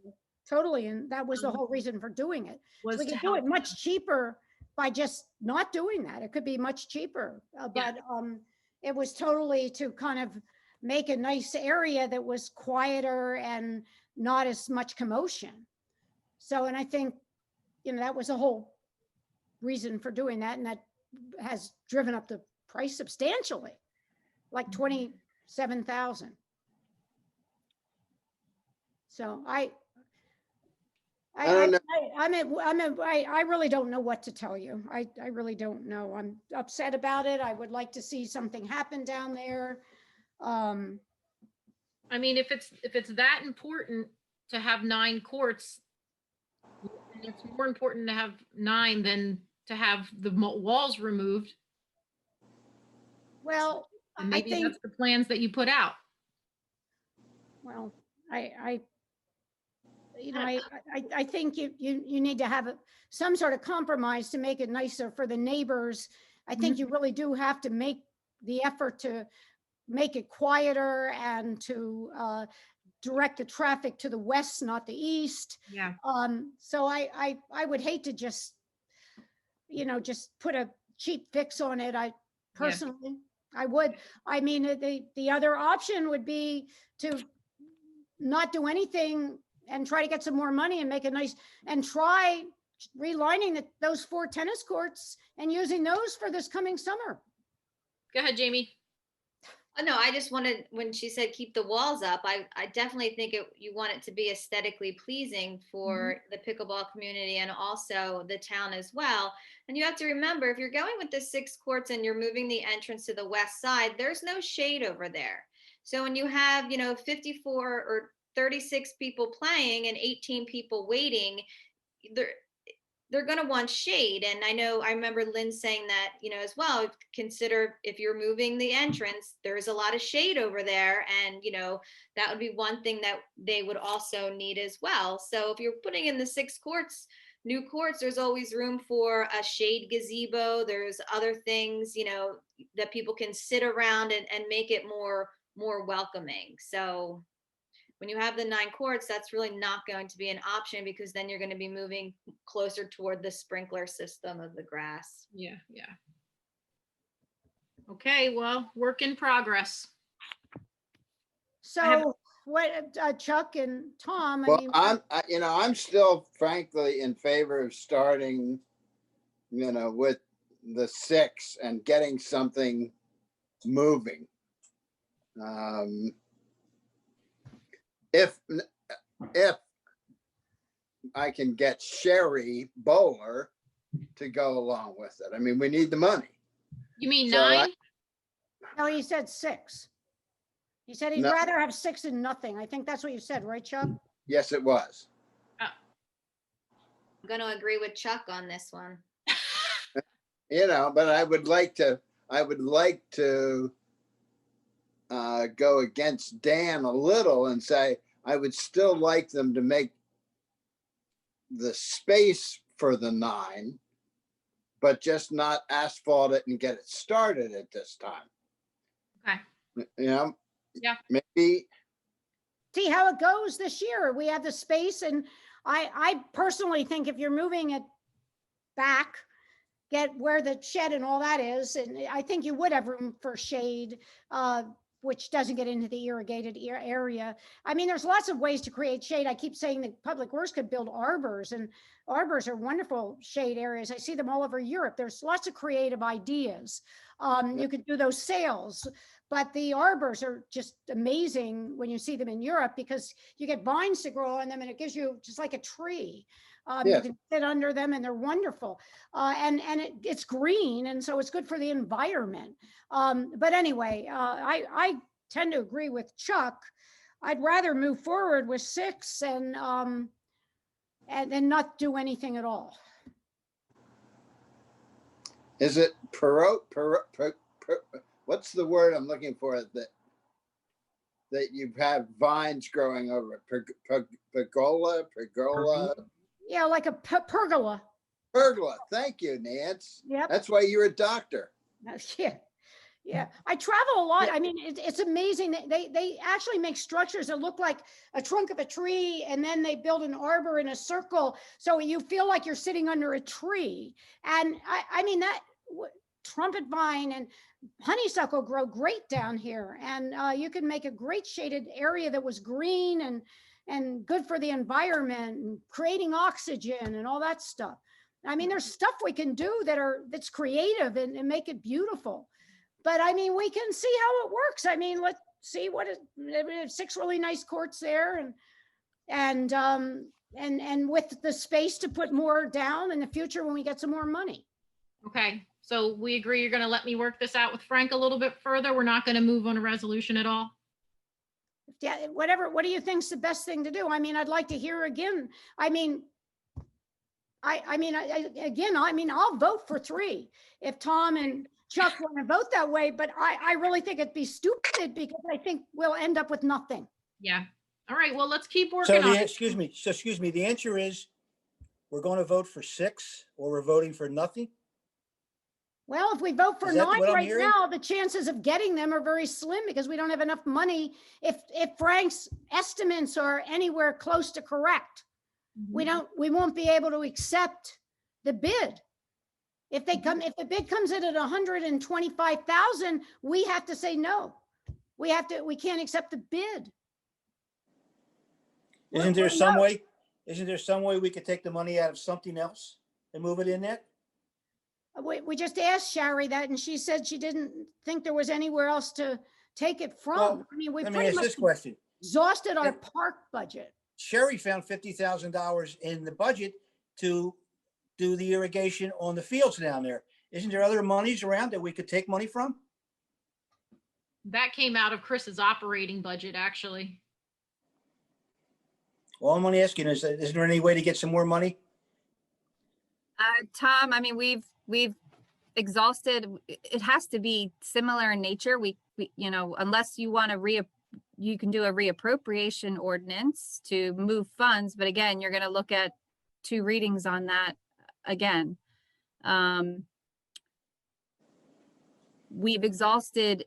[SPEAKER 1] Totally. And that was the whole reason for doing it.
[SPEAKER 3] was
[SPEAKER 1] We
[SPEAKER 3] to
[SPEAKER 1] could do it
[SPEAKER 3] help.
[SPEAKER 1] much cheaper by just not doing that. It could be much cheaper, but it was totally to kind of make a nice area that was quieter and not as much commotion. So, and I think, that was the whole reason for doing that. And that has driven up the price substantially, like 27,000. So I
[SPEAKER 2] I don't know.
[SPEAKER 1] I really don't know what to tell you. I really don't know. I'm upset about it. I would like to see something happen down there.
[SPEAKER 3] I mean, if it's that important to have 9 courts, and it's more important to have 9 than to have the walls removed,
[SPEAKER 1] Well,
[SPEAKER 3] and
[SPEAKER 1] I
[SPEAKER 3] maybe
[SPEAKER 1] think,
[SPEAKER 3] that's the plans that you put out.
[SPEAKER 1] well, I think you need to have some sort of compromise to make it nicer for the neighbors. I think you really do have to make the effort to make it quieter and to direct the traffic to the west, not the east.
[SPEAKER 3] Yeah.
[SPEAKER 1] So I would hate to just, just put a cheap fix on it. I personally, I would. I mean, the other option would be to not do anything and try to get some more money and make it nice and try relining those 4 tennis courts and using those for this coming summer.
[SPEAKER 3] Go ahead, Jamie.
[SPEAKER 5] Oh, no, I just wanted, when she said keep the walls up, I definitely think you want it to be aesthetically pleasing for the pickleball community and also the town as well. And you have to remember, if you're going with the 6 courts and you're moving the entrance to the west side, there's no shade over there. So when you have, 54 or 36 people playing and 18 people waiting, they're going to want shade. And I remember Lynn saying that, as well, consider if you're moving the entrance, there's a lot of shade over there. And, that would be one thing that they would also need as well. So if you're putting in the 6 courts, new courts, there's always room for a shade gazebo. There's other things, that people can sit around and make it more welcoming. So when you have the 9 courts, that's really not going to be an option because then you're going to be moving closer toward the sprinkler system of the grass.
[SPEAKER 3] Yeah. Okay, well, work in progress.
[SPEAKER 1] So what, Chuck and Tom,
[SPEAKER 2] Well, I'm still frankly in favor of starting, with the 6 and getting something moving. If I can get Sherry Bowler to go along with it. I mean, we need the money.
[SPEAKER 3] You mean
[SPEAKER 2] So
[SPEAKER 3] 9?
[SPEAKER 1] no, he said 6. He said he'd
[SPEAKER 2] No.
[SPEAKER 1] rather have 6 than nothing. I think that's what you said, right, Chuck?
[SPEAKER 2] Yes, it was.
[SPEAKER 5] I'm going to agree with Chuck on this one.
[SPEAKER 2] But I would like to go against Dan a little and say, I would still like them to make the space for the 9, but just not asphalt it and get it started at this time.
[SPEAKER 3] Okay.
[SPEAKER 2] Yeah. Maybe.
[SPEAKER 1] See how it goes this year. We have the space, and I personally think if you're moving it back, get where the shed and all that is, and I think you would have room for shade, which doesn't get into the irrigated area. I mean, there's lots of ways to create shade. I keep saying that Public Works could build arbors, and arbors are wonderful shade areas. I see them all over Europe. There's lots of creative ideas. You could do those sails, but the arbors are just amazing when you see them in Europe because you get vines to grow on them and it gives you just like a tree. You can sit under them and they're wonderful. And it's green, and so it's good for the environment. But anyway, I tend to agree with Chuck. I'd rather move forward with 6 and then not do anything at all.
[SPEAKER 2] Is it what's the word I'm looking for that you have vines growing over it? Pergola?
[SPEAKER 1] Yeah, like a pergola.
[SPEAKER 2] Pergola. Thank you, Nance.
[SPEAKER 1] Yep.
[SPEAKER 2] That's why you're a doctor.
[SPEAKER 1] Yeah. I travel a lot. I mean, it's amazing. They actually make structures that look like a trunk of a tree, and then they build an arbor in a circle, so you feel like you're sitting under a tree. And I mean, that trumpet vine and honeysuckle grow great down here, and you can make a great shaded area that was green and good for the environment and creating oxygen and all that stuff. I mean, there's stuff we can do that's creative and make it beautiful. But I mean, we can see how it works. I mean, let's see 6 really nice courts there, and and with the space to put more down in the future when we get some more money.
[SPEAKER 3] Okay, so we agree you're gonna let me work this out with Frank a little bit further. We're not gonna move on a resolution at all?
[SPEAKER 1] Yeah, whatever, what do you think's the best thing to do? I mean, I'd like to hear again. I mean, I'll vote for 3 if Tom and Chuck want to vote that way, but I really think it'd be stupid because I think we'll end up with nothing.
[SPEAKER 3] Yeah. All right, well, let's keep
[SPEAKER 8] So
[SPEAKER 3] working on it.
[SPEAKER 8] excuse me, the answer is we're going to vote for 6 or we're voting for nothing?
[SPEAKER 1] Well, if we vote for
[SPEAKER 8] Is that
[SPEAKER 1] 9
[SPEAKER 8] what I'm
[SPEAKER 1] right
[SPEAKER 8] hearing?
[SPEAKER 1] now, the chances of getting them are very slim because we don't have enough money. If Frank's estimates are anywhere close to correct, we won't be able to accept the bid. If the bid comes in at 125,000, we have to say no. We can't accept the bid.
[SPEAKER 8] Isn't there some way we could take the money out of something else and move it in there?
[SPEAKER 1] We just asked Shari that, and she said she didn't think there was anywhere else to take it from.
[SPEAKER 8] Well,
[SPEAKER 1] I mean, we
[SPEAKER 8] Let me
[SPEAKER 1] pretty
[SPEAKER 8] ask
[SPEAKER 1] much
[SPEAKER 8] this question.
[SPEAKER 1] exhausted our
[SPEAKER 8] Yeah.
[SPEAKER 1] park budget.
[SPEAKER 8] Sherry found $50,000 in the budget to do the irrigation on the fields down there. Isn't there other monies around that we could take money from?
[SPEAKER 3] That came out of Chris's operating budget, actually.
[SPEAKER 8] All I'm only asking is there any way to get some more money?
[SPEAKER 6] Tom, I mean, we've exhausted, it has to be similar in nature. We you know, unless you want to you can do a reappropriation ordinance to move funds, but again, you're going to look at 2 readings on that again. We've exhausted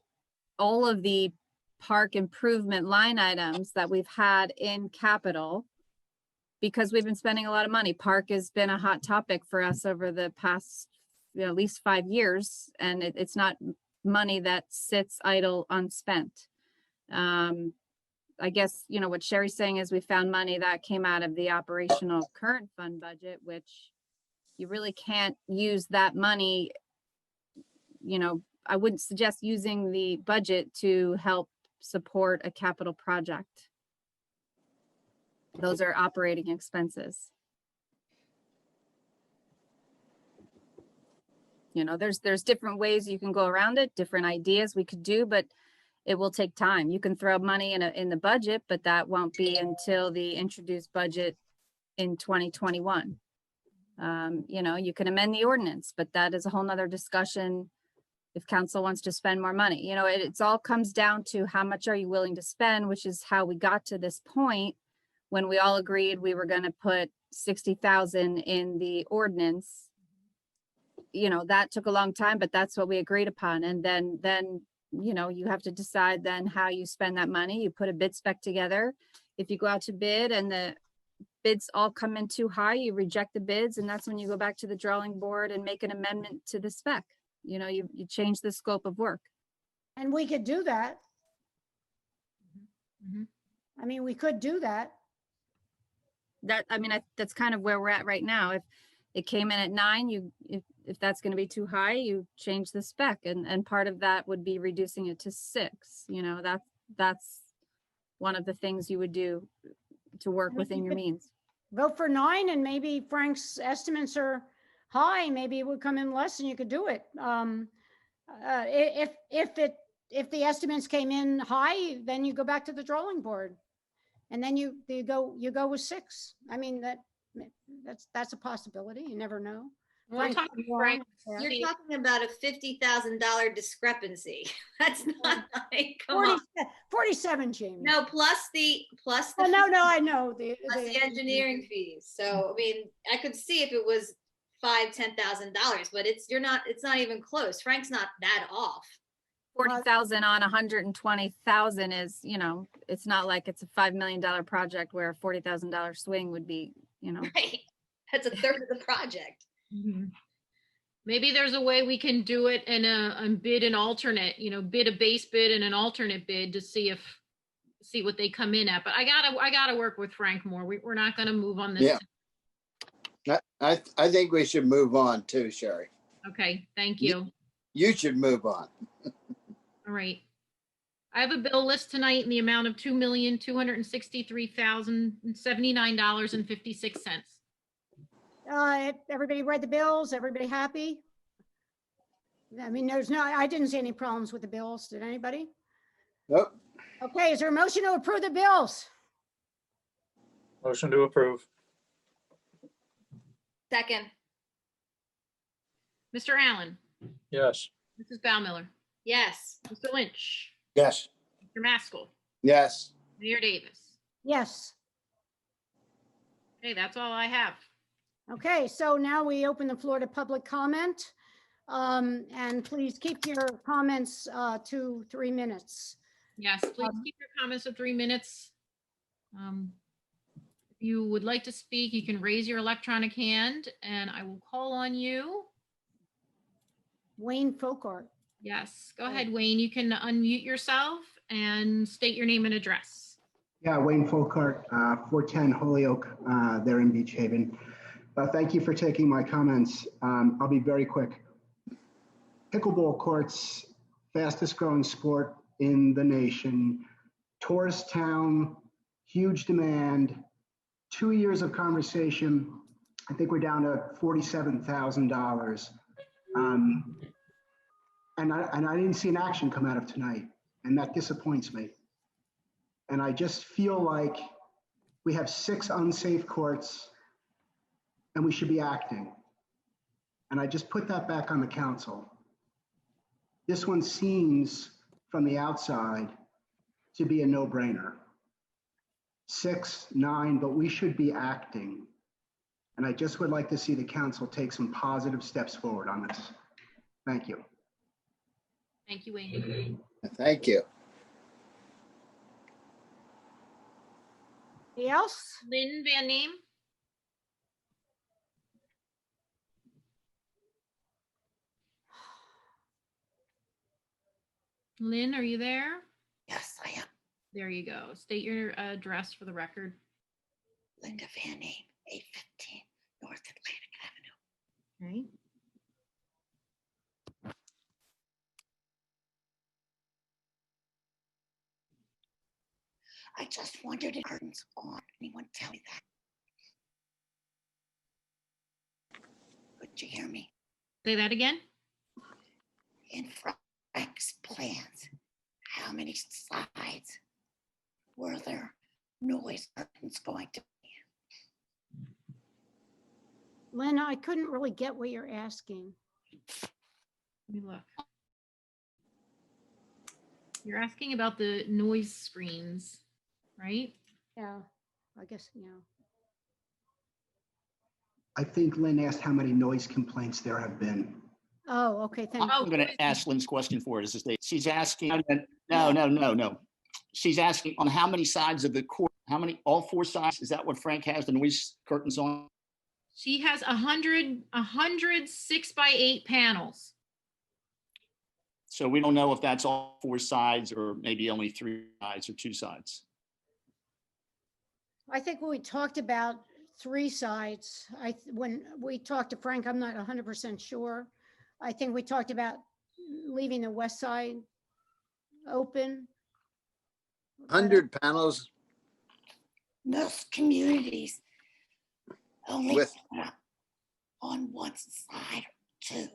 [SPEAKER 6] all of the park improvement line items that we've had in capital because we've been spending a lot of money. Park has been a hot topic for us over the past, at least 5 years, and it's not money that sits idle unspent. I guess, what Sherry's saying is we found money that came out of the operational current fund budget, which you really can't use that money. I wouldn't suggest using the budget to help support a capital project. Those are operating expenses. There's different ways you can go around it, different ideas we could do, but it will take time. You can throw money in the budget, but that won't be until the introduced budget in 2021. You can amend the ordinance, but that is a whole nother discussion if council wants to spend more money. It's all comes down to how much are you willing to spend, which is how we got to this point when we all agreed we were going to put 60,000 in the ordinance. That took a long time, but that's what we agreed upon. And then you have to decide then how you spend that money. You put a bid spec together. If you go out to bid and the bids all come in too high, you reject the bids, and that's when you go back to the drawing board and make an amendment to the spec. You change the scope of work.
[SPEAKER 1] And we could do that.
[SPEAKER 3] Mhm.
[SPEAKER 1] I mean, we could do that.
[SPEAKER 6] That's kind of where we're at right now. If it came in at 9, if that's going to be too high, you change the spec, and part of that would be reducing it to 6. That's one of the things you would do to work within your means.
[SPEAKER 1] Vote for 9, and maybe Frank's estimates are high, maybe it would come in less and you could do it. If the estimates came in high, then you go back to the drawing board. And then you go with 6. I mean, that's a possibility. You never know.
[SPEAKER 3] We'll talk to Frank.
[SPEAKER 1] Yeah.
[SPEAKER 5] You're talking about a $50,000 discrepancy. That's not, come on.
[SPEAKER 1] 47, Jamie.
[SPEAKER 5] No, plus the
[SPEAKER 1] Oh, no, I know.
[SPEAKER 5] plus the engineering fees. So, I mean, I could see if it was $5,000-$10,000, but it's not even close. Frank's not that off.
[SPEAKER 6] 40,000 on 120,000 is, it's not like it's a $5 million project where a $40,000 swing would be,
[SPEAKER 5] Right. That's a third of the project.
[SPEAKER 3] Mhm. Maybe there's a way we can do it and bid an alternate, bid a base bid and an alternate bid to see what they come in at. But I gotta work with Frank more. We're not gonna move on this.
[SPEAKER 2] Yeah. I think we should move on too, Sherry.
[SPEAKER 3] Okay, thank you.
[SPEAKER 2] You should move on.
[SPEAKER 3] All right. I have a bill list tonight in the amount of $2,263,079.56.
[SPEAKER 1] Everybody read the bills? Everybody happy? I mean, I didn't see any problems with the bills. Did anybody?
[SPEAKER 2] Nope.
[SPEAKER 1] Okay, is there a motion to approve the bills?
[SPEAKER 4] Motion to approve.
[SPEAKER 5] Second,
[SPEAKER 3] Mr. Allen,
[SPEAKER 4] Yes.
[SPEAKER 3] Mrs. Baumiller,
[SPEAKER 5] yes.
[SPEAKER 3] Mr. Lynch,
[SPEAKER 8] Yes.
[SPEAKER 3] Mr. Maskell,
[SPEAKER 2] Yes.
[SPEAKER 3] Mayor Davis.
[SPEAKER 1] Yes.
[SPEAKER 3] Okay, that's all I have.
[SPEAKER 1] Okay, so now we open the floor to public comment. And please keep your comments to 3 minutes.
[SPEAKER 3] Yes, please keep your comments to 3 minutes. If you would like to speak, you can raise your electronic hand and I will call on you.
[SPEAKER 1] Wayne Folkart.
[SPEAKER 3] Yes, go ahead, Wayne. You can unmute yourself and state your name and address.
[SPEAKER 9] Yeah, Wayne Folkart, 410 Holyoke, there in Beach Haven. Thank you for taking my comments. I'll be very quick. Pickleball courts, fastest growing sport in the nation. Tourist town, huge demand. 2 years of conversation. I think we're down to $47,000. And I didn't see an action come out of tonight, and that disappoints me. And I just feel like we have 6 unsafe courts and we should be acting. And I just put that back on the council. This one seems from the outside to be a no-brainer. 6, 9, but we should be acting. And I just would like to see the council take some positive steps forward on this. Thank you.
[SPEAKER 3] Thank you, Wayne.
[SPEAKER 2] Thank you.
[SPEAKER 1] Anybody else?
[SPEAKER 3] Lynn Van Neem. Lynn, are you there?
[SPEAKER 10] Yes, I am.
[SPEAKER 3] There you go. State your address for the record.
[SPEAKER 10] Linda Van Aim, 815 North Atlantic Avenue.
[SPEAKER 3] Okay.
[SPEAKER 10] I just wondered if curtains on. Anyone tell me that? Could you hear me?
[SPEAKER 3] Say that again.
[SPEAKER 10] In Frank's plans, how many sides were there noise curtains going to be?
[SPEAKER 1] Lynn, I couldn't really get what you're asking.
[SPEAKER 3] Let me look. You're asking about the noise screens, right?
[SPEAKER 1] Yeah, I guess, yeah.
[SPEAKER 9] I think Lynn asked how many noise complaints there have been.
[SPEAKER 1] Oh, okay, thank
[SPEAKER 10] I'm
[SPEAKER 1] you.
[SPEAKER 10] going to ask Lynn's question for it. She's asking, no. She's asking on how many sides of the court, all 4 sides? Is that what Frank has the noise curtains on?
[SPEAKER 3] She has 100 6x8 panels.
[SPEAKER 10] So we don't know if that's all 4 sides or maybe only 3 sides or 2 sides.
[SPEAKER 1] I think we talked about 3 sides. When we talked to Frank, I'm not 100% sure. I think we talked about leaving the west side open.
[SPEAKER 2] 100 panels
[SPEAKER 10] Most communities only
[SPEAKER 2] with,
[SPEAKER 10] put up on 1 side or 2.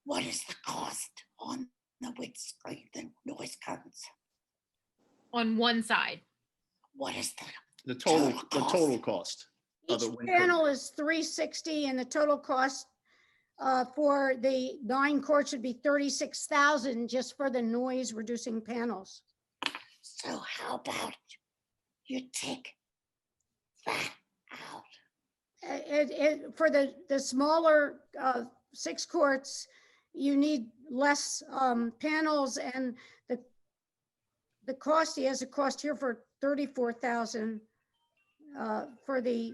[SPEAKER 10] What is the cost on the windscreen and noise curtains?
[SPEAKER 3] On one side.
[SPEAKER 10] What is
[SPEAKER 11] The total cost of
[SPEAKER 1] Each
[SPEAKER 11] the wind
[SPEAKER 1] panel is $360 and the total cost for the 9 courts would be $36,000 just for the noise reducing panels.
[SPEAKER 10] So how about you take that out?
[SPEAKER 1] For the smaller 6 courts, you need less panels, and the cost, he has a cost here for $34,000 for the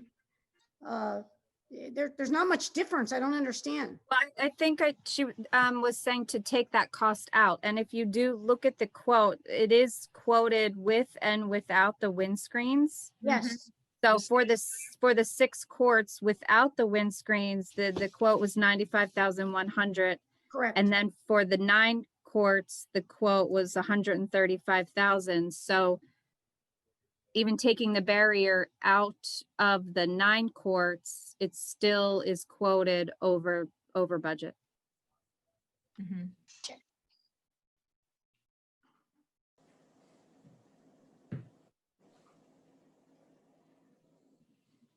[SPEAKER 1] there's not much difference. I don't understand.
[SPEAKER 6] I think she was saying to take that cost out. And if you do look at the quote, it is quoted with and without the windscreens.
[SPEAKER 1] Yes.
[SPEAKER 6] So for the 6 courts without the windscreens, the quote was $95,100.
[SPEAKER 1] Correct.
[SPEAKER 6] And then for the 9 courts, the quote was 135,000. So even taking the barrier out of the 9 courts, it still is quoted over budget.
[SPEAKER 3] Mhm.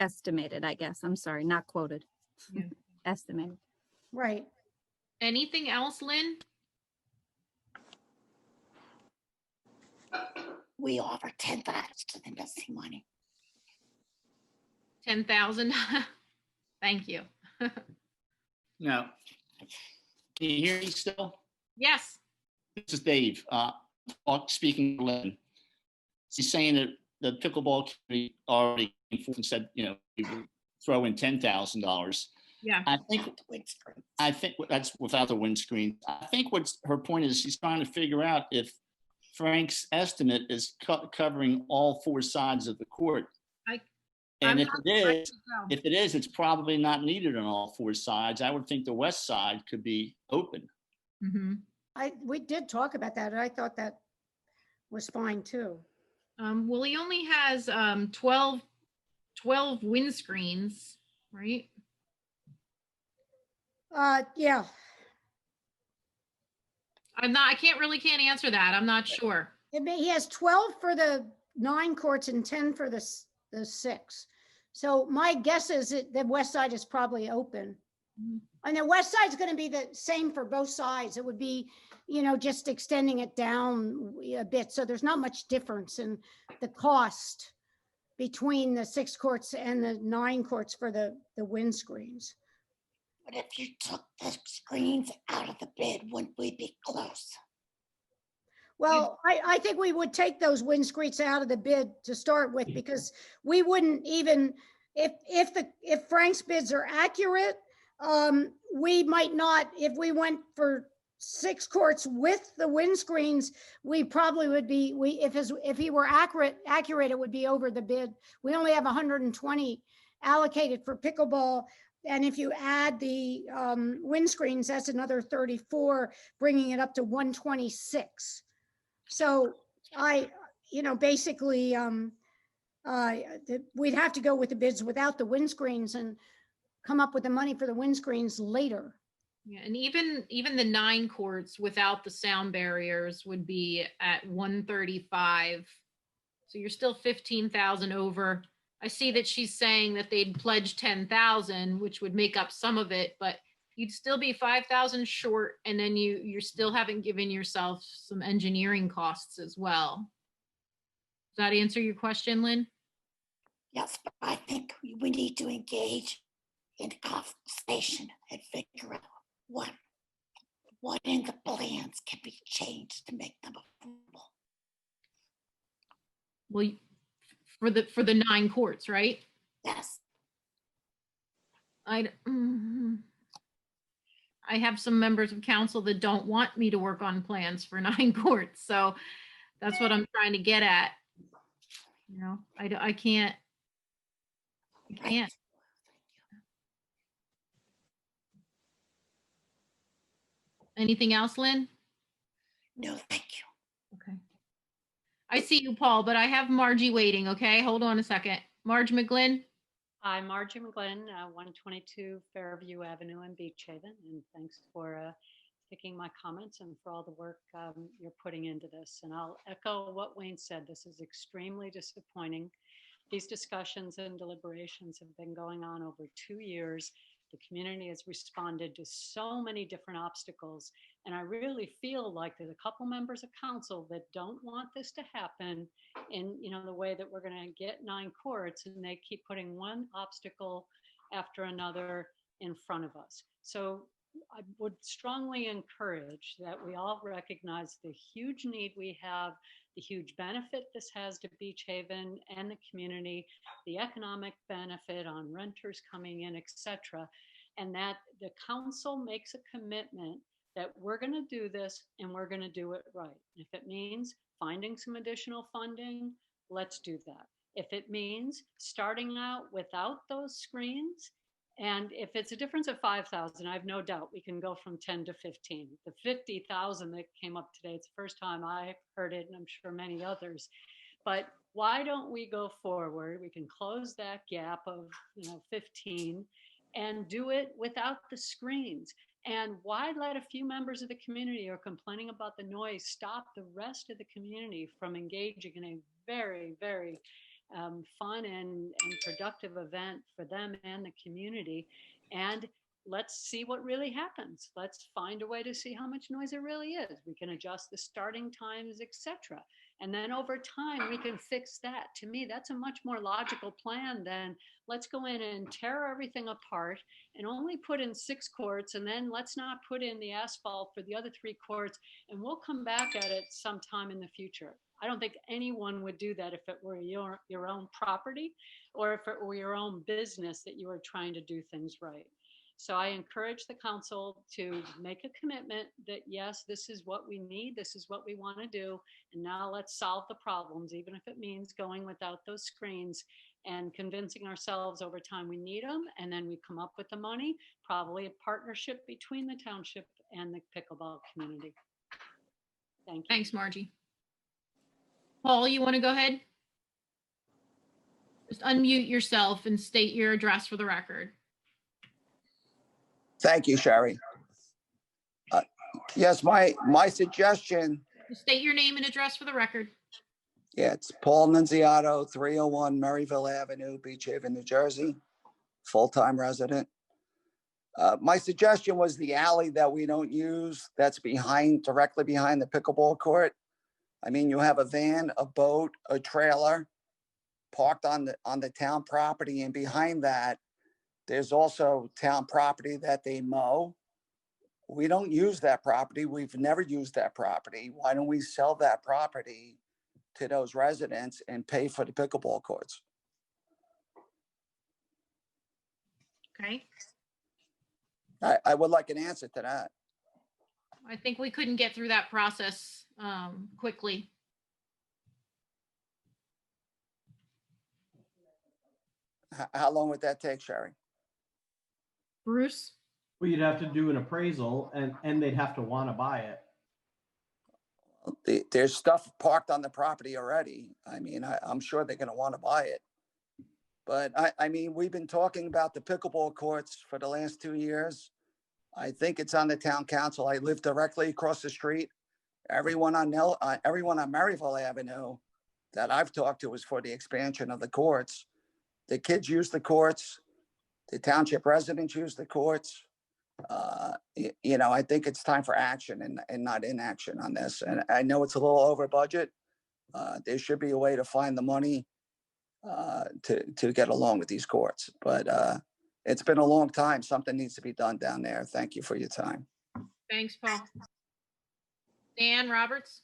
[SPEAKER 6] Estimated, I guess. I'm sorry, not quoted.
[SPEAKER 3] Yeah.
[SPEAKER 6] Estimated.
[SPEAKER 1] Right.
[SPEAKER 3] Anything else, Lynn?
[SPEAKER 10] We offer 10,000 to the missing money.
[SPEAKER 3] 10,000? Thank you.
[SPEAKER 10] No. Can you hear me still?
[SPEAKER 3] Yes.
[SPEAKER 10] This is Dave, speaking to Lynn. She's saying that the pickleball committee already came forth and said, we would throw in $10,000.
[SPEAKER 3] Yeah.
[SPEAKER 10] I think that's without the windscreen. I think what her point is, she's trying to figure out if Frank's estimate is covering all 4 sides of the court. And if it is, it's probably not needed on all 4 sides. I would think the west side could be open.
[SPEAKER 3] Mm-hmm.
[SPEAKER 1] We did talk about that, and I thought that was fine too.
[SPEAKER 3] Well, he only has 12 windscreens, right?
[SPEAKER 1] Yeah,
[SPEAKER 3] I can't answer that. I'm not sure.
[SPEAKER 1] he has 12 for the 9 courts and 10 for the 6. So my guess is that the west side is probably open.
[SPEAKER 3] Mhm.
[SPEAKER 1] And the west side's going to be the same for both sides. It would be, just extending it down a bit. So there's not much difference in the cost between the 6 courts and the 9 courts for the windscreens.
[SPEAKER 10] But if you took the screens out of the bid, wouldn't we be close?
[SPEAKER 1] Well, I think we would take those windscreens out of the bid to start with, because we wouldn't even, if Frank's bids are accurate, we might not, if we went for 6 courts with the windscreens, we probably would be, if he were accurate, it would be over the bid. We only have 120 allocated for pickleball. And if you add the windscreens, that's another 34, bringing it up to 126. So basically, we'd have to go with the bids without the windscreens and come up with the money for the windscreens later.
[SPEAKER 3] Yeah, and even the 9 courts without the sound barriers would be at 135. So you're still 15,000 over. I see that she's saying that they'd pledge 10,000, which would make up some of it, but you'd still be 5,000 short, and then you still haven't given yourself some engineering costs as well. Does that answer your question, Lynn?
[SPEAKER 10] Yes, but I think we need to engage in conversation and figure out what in the plans can be changed to make them affordable.
[SPEAKER 3] Well, for the 9 courts, right?
[SPEAKER 10] Yes.
[SPEAKER 3] I have some members of council that don't want me to work on plans for 9 courts, so that's what I'm trying to get at. I can't. Anything else, Lynn?
[SPEAKER 10] No, thank you.
[SPEAKER 3] Okay. I see you, Paul, but I have Margie waiting, okay? Hold on a second. Marge McGlynn?
[SPEAKER 12] Hi, Margie McGlynn, 122 Fairview Avenue in Beach Haven, and thanks for taking my comments and for all the work you're putting into this. And I'll echo what Wayne said. This is extremely disappointing. These discussions and deliberations have been going on over 2 years. The community has responded to so many different obstacles. And I really feel like there's a couple members of council that don't want this to happen in the way that we're going to get 9 courts, and they keep putting one obstacle after another in front of us. So I would strongly encourage that we all recognize the huge need we have, the huge benefit this has to Beach Haven and the community, the economic benefit on renters coming in, etc., and that the council makes a commitment that we're going to do this and we're going to do it right. If it means finding some additional funding, let's do that. If it means starting out without those screens And if it's a difference of 5,000, I have no doubt we can go from 10 to 15. The 50,000 that came up today, it's the first time I heard it, and I'm sure many others. But why don't we go forward? We can close that gap of 15 and do it without the screens. And why let a few members of the community who are complaining about the noise stop the rest of the community from engaging in a very, very fun and productive event for them and the community? And let's see what really happens. Let's find a way to see how much noise it really is. We can adjust the starting times, etc. And then over time, we can fix that. To me, that's a much more logical plan than let's go in and tear everything apart and only put in 6 courts, and then let's not put in the asphalt for the other 3 courts, and we'll come back at it sometime in the future. I don't think anyone would do that if it were your own property or if it were your own business that you were trying to do things right. So I encourage the council to make a commitment that, yes, this is what we need, this is what we want to do, and now let's solve the problems, even if it means going without those screens and convincing ourselves over time we need them, and then we come up with the money, probably a partnership between the township and the pickleball community. Thank you.
[SPEAKER 3] Thanks, Margie. Paul, you want to go ahead? Just unmute yourself and state your address for the record.
[SPEAKER 13] Thank you, Sherry. Yes, my suggestion,
[SPEAKER 3] Just state your name and address for the record.
[SPEAKER 13] yeah, it's Paul Nunziato, 301 Maryville Avenue, Beach Haven, New Jersey, full-time resident. My suggestion was the alley that we don't use, that's directly behind the pickleball court. I mean, you have a van, a boat, a trailer parked on the town property, and behind that, there's also town property that they mow. We don't use that property. We've never used that property. Why don't we sell that property to those residents and pay for the pickleball courts?
[SPEAKER 3] Okay.
[SPEAKER 13] I would like an answer to that.
[SPEAKER 3] I think we couldn't get through that process quickly.
[SPEAKER 13] How long would that take, Sherry?
[SPEAKER 3] Bruce?
[SPEAKER 7] Well, you'd have to do an appraisal and they'd have to want to buy it.
[SPEAKER 13] There's stuff parked on the property already. I mean, I'm sure they're going to want to buy it. But I mean, we've been talking about the pickleball courts for the last 2 years. I think it's on the town council. I live directly across the street. Everyone on Maryville Avenue that I've talked to is for the expansion of the courts. The kids use the courts. The township residents use the courts. I think it's time for action and not inaction on this. And I know it's a little over budget. There should be a way to find the money to get along with these courts. But it's been a long time. Something needs to be done down there. Thank you for your time.
[SPEAKER 3] Thanks, Paul. Dan Roberts?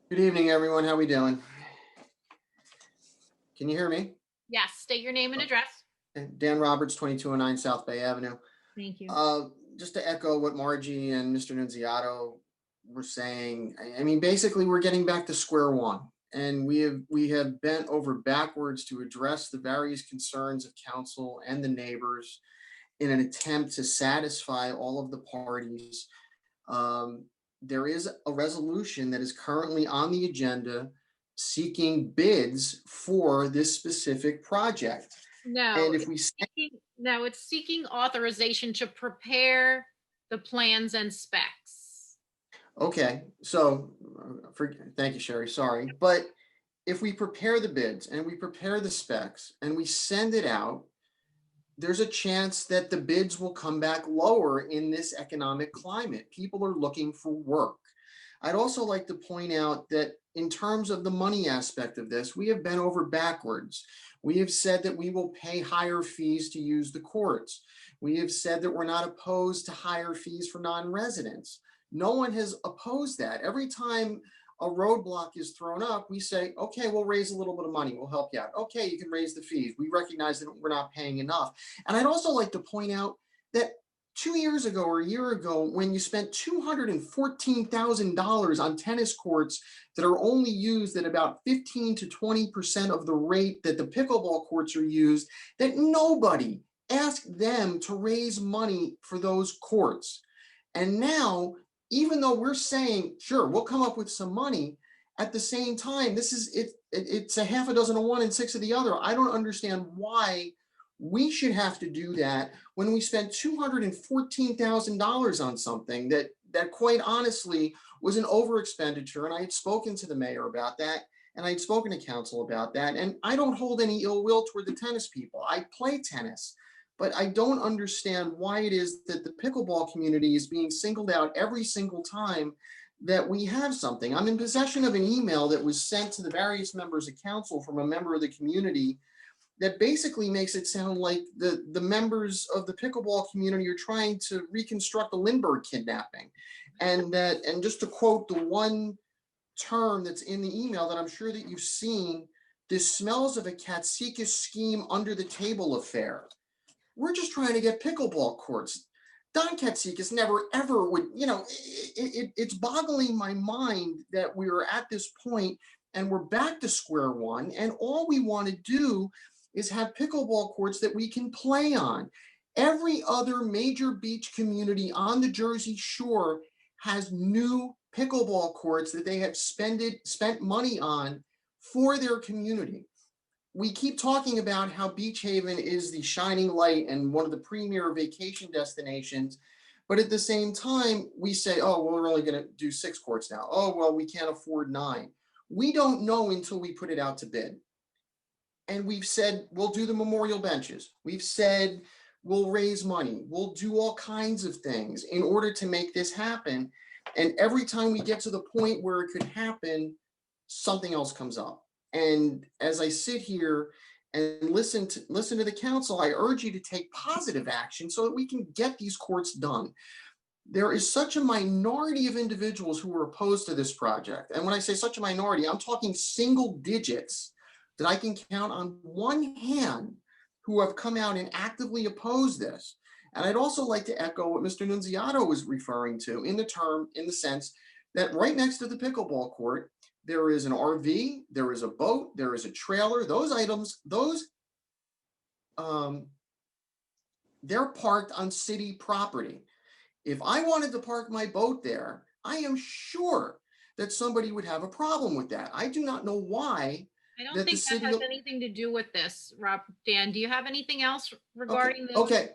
[SPEAKER 14] Good evening, everyone. How we doing? Can you hear me?
[SPEAKER 3] Yes, state your name and address.
[SPEAKER 14] Dan Roberts, 2209 South Bay Avenue.
[SPEAKER 3] Thank you.
[SPEAKER 14] Just to echo what Margie and Mr. Nunziato were saying, I mean, basically, we're getting back to square one. And we have bent over backwards to address the various concerns of council and the neighbors in an attempt to satisfy all of the parties. There is a resolution that is currently on the agenda seeking bids for this specific project.
[SPEAKER 3] No,
[SPEAKER 14] And if we
[SPEAKER 3] it's seeking authorization to prepare the plans and specs.
[SPEAKER 14] Okay, so thank you, Sherry. Sorry. But if we prepare the bids and we prepare the specs and we send it out, there's a chance that the bids will come back lower in this economic climate. People are looking for work. I'd also like to point out that in terms of the money aspect of this, we have been over backwards. We have said that we will pay higher fees to use the courts. We have said that we're not opposed to higher fees for non-residents. No one has opposed that. Every time a roadblock is thrown up, we say, okay, we'll raise a little bit of money. We'll help you out. Okay, you can raise the fees. We recognize that we're not paying enough. And I'd also like to point out that 2 years ago or a year ago, when you spent $214,000 on tennis courts that are only used at about 15 to 20% of the rate that the pickleball courts are used, that nobody asked them to raise money for those courts. And now, even though we're saying, sure, we'll come up with some money, at the same time, this is it's a half a dozen of one and six of the other. I don't understand why we should have to do that when we spent $214,000 on something that quite honestly was an over expenditure. And I had spoken to the mayor about that, and I had spoken to council about that. And I don't hold any ill will toward the tennis people. I play tennis, but I don't understand why it is that the pickleball community is being singled out every single time that we have something. I'm in possession of an email that was sent to the various members of council from a member of the community that basically makes it sound like the members of the pickleball community are trying to reconstruct the Lindbergh kidnapping. And just to quote the one term that's in the email that I'm sure that you've seen, this smells of a Katsika scheme under the table affair. We're just trying to get pickleball courts. Don Katsikas never ever would, it's boggling my mind that we are at this point and we're back to square one. And all we want to do is have pickleball courts that we can play on. Every other major beach community on the Jersey Shore has new pickleball courts that they have spent money on for their community. We keep talking about how Beach Haven is the shining light and one of the premier vacation destinations. But at the same time, we say, oh, we're only going to do 6 courts now. Oh, well, we can't afford 9. We don't know until we put it out to bid. And we've said, we'll do the memorial benches. We've said, we'll raise money. We'll do all kinds of things in order to make this happen. And every time we get to the point where it could happen, something else comes up. And as I sit here and listen to the council, I urge you to take positive action so that we can get these courts done. There is such a minority of individuals who are opposed to this project. And when I say such a minority, I'm talking single digits that I can count on one hand who have come out and actively oppose this. And I'd also like to echo what Mr. Nunziato was referring to in the sense that right next to the pickleball court, there is an RV, there is a boat, there is a trailer. Those items, they're parked on city property. If I wanted to park my boat there, I am sure that somebody would have a problem with that. I do not know why.
[SPEAKER 3] I don't think that has anything to do with this, Dan. Do you have anything else regarding this?
[SPEAKER 14] Okay.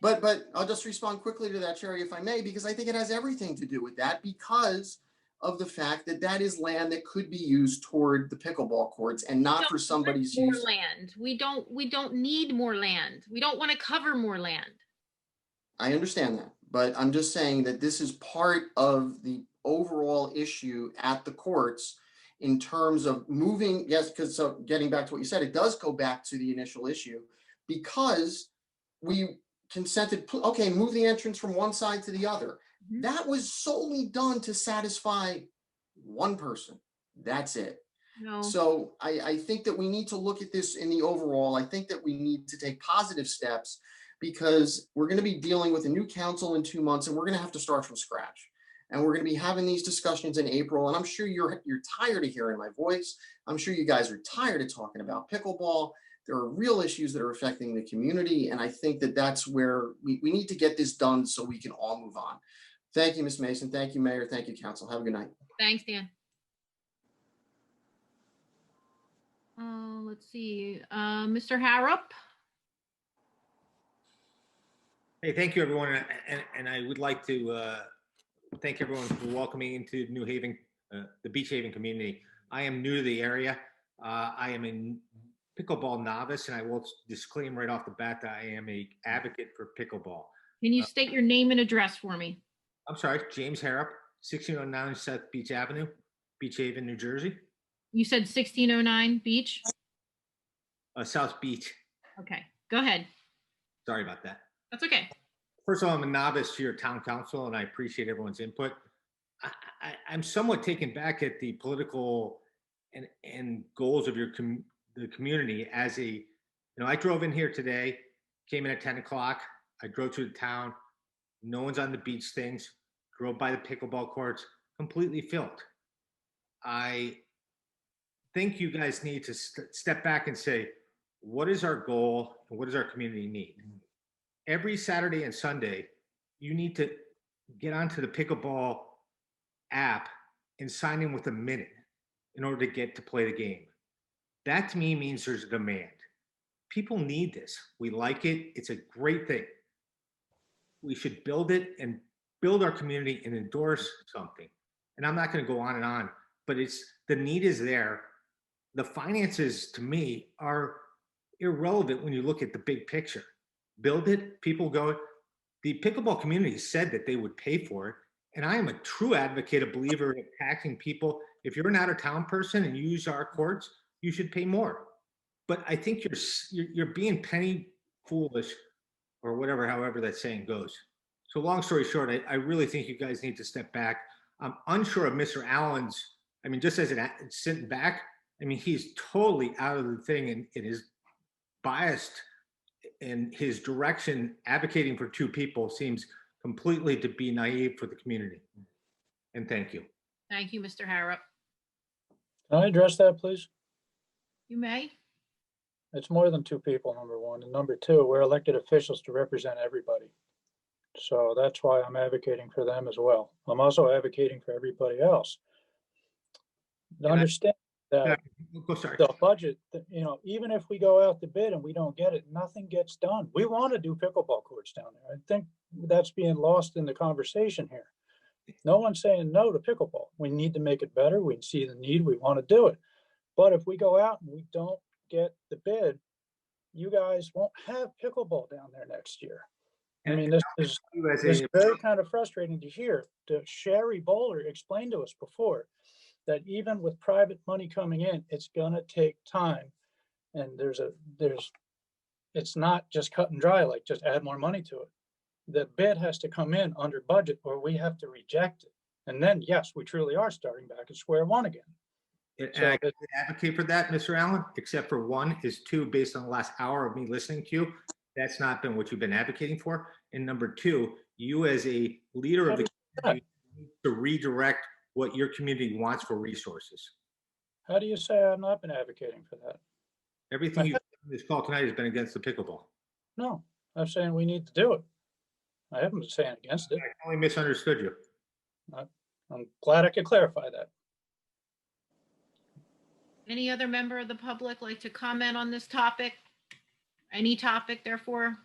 [SPEAKER 14] But I'll just respond quickly to that, Sherry, if I may, because I think it has everything to do with that because of the fact that that is land that could be used toward the pickleball courts and not for somebody's use.
[SPEAKER 3] More land. We don't need more land. We don't want to cover more land.
[SPEAKER 14] I understand that, but I'm just saying that this is part of the overall issue at the courts in terms of moving. Yes, because so getting back to what you said, it does go back to the initial issue because we consented, okay, move the entrance from one side to the other. Mm-hmm. That was solely done to satisfy one person. That's it.
[SPEAKER 3] No.
[SPEAKER 14] So I think that we need to look at this in the overall. I think that we need to take positive steps because we're going to be dealing with a new council in 2 months and we're going to have to start from scratch. And we're going to be having these discussions in April. And I'm sure you're tired of hearing my voice. I'm sure you guys are tired of talking about pickleball. There are real issues that are affecting the community. And I think that that's where we need to get this done so we can all move on. Thank you, Ms. Mason. Thank you, Mayor. Thank you, Council. Have a good night.
[SPEAKER 3] Thanks, Dan. Let's see, Mr. Harrop.
[SPEAKER 15] Hey, thank you, everyone. And I would like to thank everyone for welcoming into New Haven, the Beach Haven community. I am new to the area. I am a pickleball novice, and I will disclaim right off the bat that I am an advocate for pickleball.
[SPEAKER 3] Can you state your name and address for me?
[SPEAKER 15] I'm sorry, James Harrop, 1609 South Beach Avenue, Beach Haven, New Jersey.
[SPEAKER 3] You said 1609 Beach?
[SPEAKER 15] South Beach.
[SPEAKER 3] Okay, go ahead.
[SPEAKER 15] Sorry about that.
[SPEAKER 3] That's okay.
[SPEAKER 15] First of all, I'm a novice to your town council, and I appreciate everyone's input. I'm somewhat taken back at the political and goals of the community as I drove in here today, came in at 10 o'clock. I drove to the town. no one's on the beach things, drove by the pickleball courts, completely filled. I think you guys need to step back and say, what is our goal and what does our community need? Every Saturday and Sunday, you need to get onto the pickleball app and sign in with a minute in order to get to play the game. That to me means there's a demand. People need this. We like it. It's a great thing. We should build it and build our community and endorse something. And I'm not going to go on and on, but it's the need is there. The finances to me are irrelevant when you look at the big picture. Build it, people go. The pickleball community said that they would pay for it. And I am a true advocate, a believer of taxing people. If you're an out-of-town person and you use our courts, you should pay more. But I think you're being penny foolish or whatever, however that saying goes. So long story short, I really think you guys need to step back. I'm unsure of Mr. Allen's, I mean, just as it sitting back, I mean, he's totally out of the thing and it is biased in his direction. Advocating for two people seems completely to be naive for the community. And thank you.
[SPEAKER 3] Thank you, Mr. Harrop.
[SPEAKER 4] Can I address that, please?
[SPEAKER 3] You may.
[SPEAKER 4] It's more than two people, number one. And number two, we're elected officials to represent everybody. So that's why I'm advocating for them as well. I'm also advocating for everybody else. Understand that the budget, you know, even if we go out to bid and we don't get it, nothing gets done. We want to do pickleball courts down there. I think that's being lost in the conversation here. No one's saying no to pickleball. We need to make it better. We see the need. We want to do it. But if we go out and we don't get the bid, you guys won't have pickleball down there next year. I mean, this is very kind of frustrating to hear. Sherry Bowler explained to us before that even with private money coming in, it's going to take time. And it's not just cut and dry, like just add more money to it. The bid has to come in under budget or we have to reject it. And then, yes, we truly are starting back at square one again.
[SPEAKER 15] And I could advocate for that, Mr. Allen, except for one is two, based on the last hour of me listening to you. That's not been what you've been advocating for. And number two, you as a leader of the community need to redirect what your community wants for resources.
[SPEAKER 4] How do you say I've not been advocating for that?
[SPEAKER 15] Everything you've done in this call tonight has been against the pickleball.
[SPEAKER 4] No, I'm saying we need to do it. I haven't been saying against it.
[SPEAKER 15] I only misunderstood you.
[SPEAKER 4] I'm glad I could clarify that.
[SPEAKER 3] Any other member of the public like to comment on this topic? Any topic, therefore?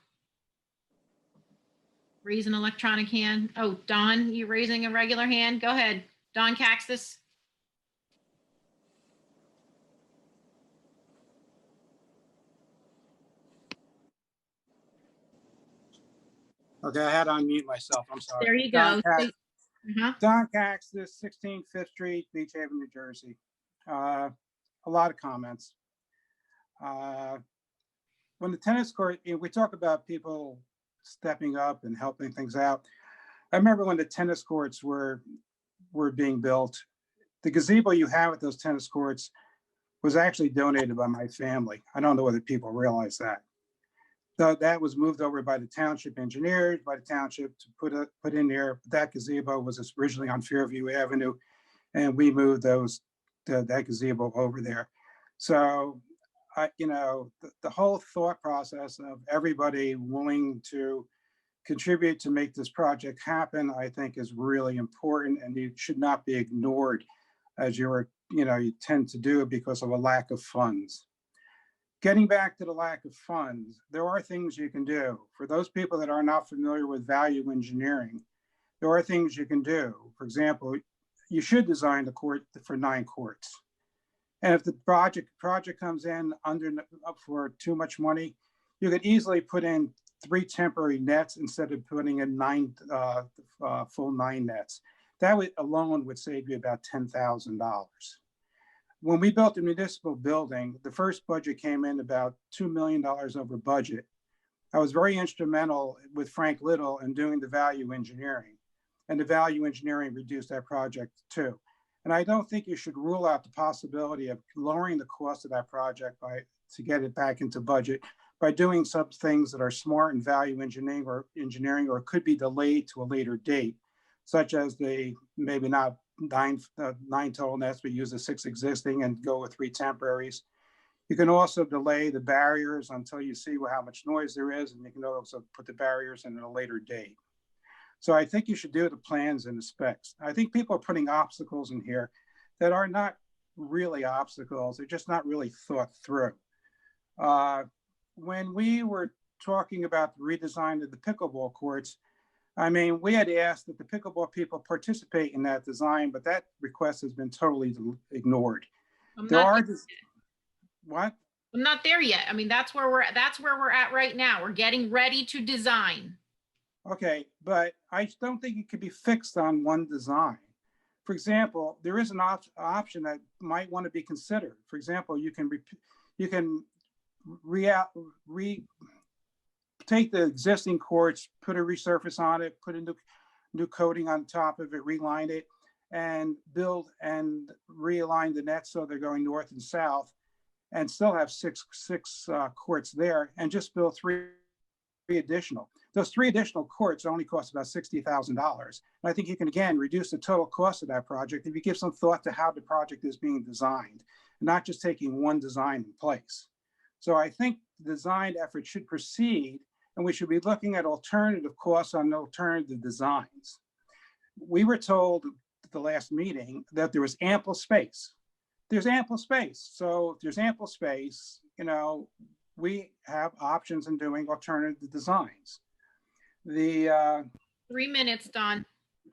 [SPEAKER 3] Raise an electronic hand. Oh, Don, you raising a regular hand? Go ahead. Don Caxtis.
[SPEAKER 16] Okay, I had to unmute myself. I'm sorry.
[SPEAKER 3] There you go.
[SPEAKER 16] Don Caxtis, 16 Fifth Street, Beach Haven, New Jersey. A lot of comments. When the tennis court, we talk about people stepping up and helping things out. I remember when the tennis courts were being built, the gazebo you have at those tennis courts was actually donated by my family. I don't know whether people realize that. That was moved over by the township engineers, by the township to put in there. That gazebo was originally on Fairview Avenue, and we moved that gazebo over there. So, the whole thought process of everybody willing to contribute to make this project happen, I think is really important, and it should not be ignored as you tend to do because of a lack of funds. Getting back to the lack of funds, there are things you can do. For those people that are not familiar with value engineering, there are things you can do. For example, you should design the court for 9 courts. And if the project comes in up for too much money, you could easily put in 3 temporary nets instead of putting in 9 full 9 nets. That alone would save you about $10,000. When we built the municipal building, the first budget came in about $2 million over budget. I was very instrumental with Frank Little in doing the value engineering, and the value engineering reduced that project too. And I don't think you should rule out the possibility of lowering the cost of that project to get it back into budget by doing some things that are smart and value engineering or could be delayed to a later date, such as the maybe not nine total nets, but use the 6 existing and go with 3 temporaries. You can also delay the barriers until you see how much noise there is, and you can also put the barriers in at a later date. So I think you should do the plans and the specs. I think people are putting obstacles in here that are not really obstacles. They're just not really thought through. When we were talking about the redesign of the pickleball courts, I mean, we had asked that the pickleball people participate in that design, but that request has been totally ignored. What?
[SPEAKER 3] I'm not there yet. I mean, that's where we're at right now. We're getting ready to design.
[SPEAKER 16] Okay, but I don't think it could be fixed on one design. For example, there is an option that might want to be considered. For example, you can take the existing courts, put a resurface on it, put a new coating on top of it, reline it, and build and realign the nets so they're going north and south, and still have six courts there, and just build 3 additional. Those 3 additional courts only cost about $60,000. And I think you can, again, reduce the total cost of that project if you give some thought to how the project is being designed, and not just taking one design in place. So I think the design effort should proceed, and we should be looking at alternative costs on alternative designs. We were told at the last meeting that there was ample space. There's ample space. So if there's ample space, you know, we have options in doing alternative designs.
[SPEAKER 3] 3 minutes, Don.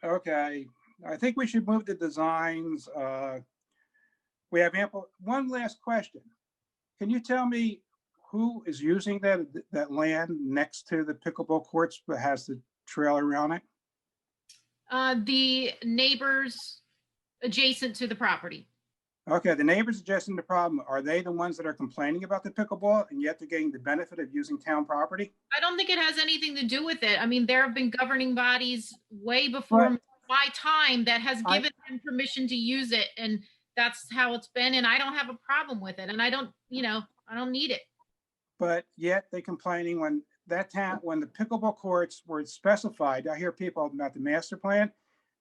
[SPEAKER 16] Okay, I think we should move the designs. We have ample. One last question. Can you tell me who is using that land next to the pickleball courts that has the trailer around it?
[SPEAKER 3] The neighbors adjacent to the property.
[SPEAKER 16] Okay, the neighbors adjacent to the problem, are they the ones that are complaining about the pickleball and yet they're getting the benefit of using town property?
[SPEAKER 3] I don't think it has anything to do with it. I mean, there have been governing bodies way before my time that has given them permission to use it, and that's how it's been, and I don't have a problem with it, and I don't need it.
[SPEAKER 16] But yet they're complaining when the pickleball courts were specified. I hear people about the master plan.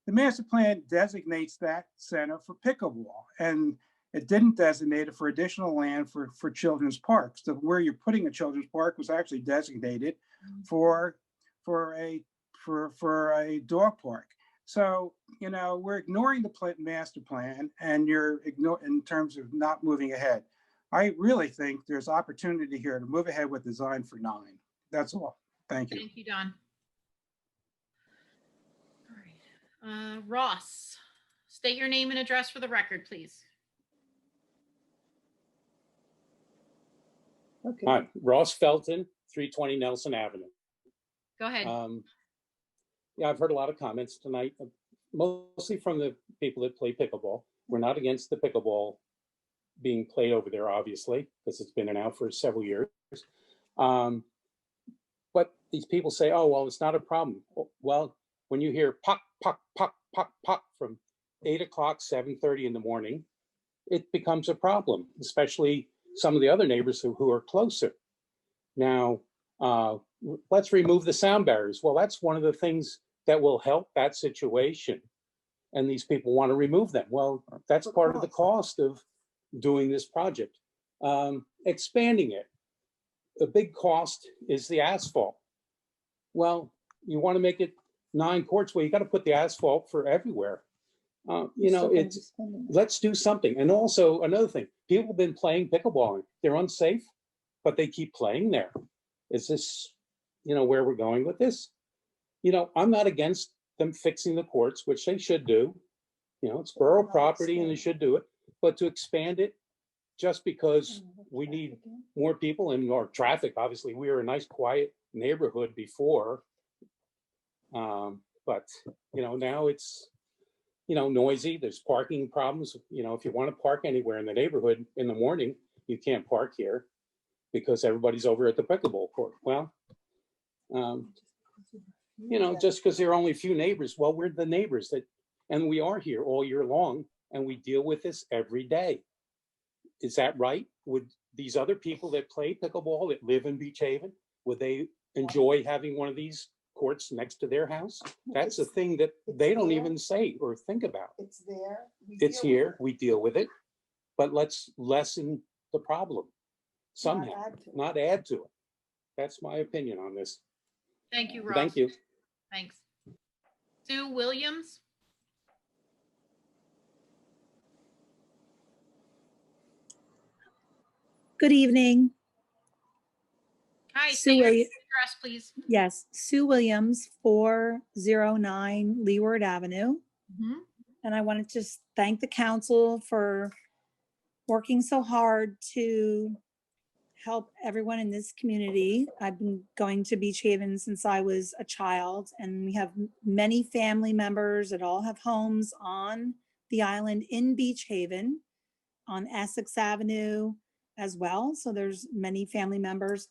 [SPEAKER 16] The master plan designates that center for pickleball, and it didn't designate it for additional land for children's parks. So where you're putting a children's park was actually designated for a dog park. So, you know, we're ignoring the master plan, and you're ignoring in terms of not moving ahead. I really think there's opportunity here to move ahead with design for 9. That's all. Thank you.
[SPEAKER 3] Thank you, Don. All right. Ross, state your name and address for the record, please.
[SPEAKER 17] Okay. Hi, Ross Felton, 320 Nelson Avenue.
[SPEAKER 3] Go ahead.
[SPEAKER 17] Yeah, I've heard a lot of comments tonight, mostly from the people that play pickleball. We're not against the pickleball being played over there, obviously, because it's been out for several years. But these people say, oh, well, it's not a problem. Well, when you hear pop, pop, pop, pop, pop from 8 o'clock, 7:30 in the morning, it becomes a problem, especially some of the other neighbors who are closer. Now, let's remove the sound barriers. Well, that's one of the things that will help that situation. And these people want to remove them. Well, that's part of the cost of doing this project. Expanding it. The big cost is the asphalt. Well, you want to make it 9 courts, well, you got to put the asphalt for everywhere. You know, let's do something. And also another thing, people have been playing pickleball. They're unsafe, but they keep playing there. Is this, you know, where we're going with this? You know, I'm not against them fixing the courts, which they should do. You know, it's borough property and they should do it. But to expand it just because we need more people and more traffic, obviously, we were a nice, quiet neighborhood before. But, you know, now it's, you know, noisy. There's parking problems. You know, if you want to park anywhere in the neighborhood in the morning, you can't park here because everybody's over at the pickleball court. Well, you know, just because there are only a few neighbors, well, we're the neighbors and we are here all year long and we deal with this every day. Is that right? Would these other people that play pickleball that live in Beach Haven, would they enjoy having one of these courts next to their house? That's a thing that they don't even say or think about.
[SPEAKER 18] It's there.
[SPEAKER 17] It's here, we deal with it, but let's lessen the problem somehow, not add to it. That's my opinion on this.
[SPEAKER 3] Thank you, Ross.
[SPEAKER 17] Thank you.
[SPEAKER 3] Thanks. Sue Williams?
[SPEAKER 19] Good evening.
[SPEAKER 3] Hi,
[SPEAKER 19] Sue
[SPEAKER 3] say your
[SPEAKER 19] Williams.
[SPEAKER 3] address, please.
[SPEAKER 19] Yes, Sue Williams, 409 Leeward Avenue.
[SPEAKER 3] Mhm.
[SPEAKER 19] And I wanted to just thank the council for working so hard to help everyone in this community. I've been going to Beach Haven since I was a child, and we have many family members that all have homes on the island in Beach Haven, on Essex Avenue as well. So there's many family members.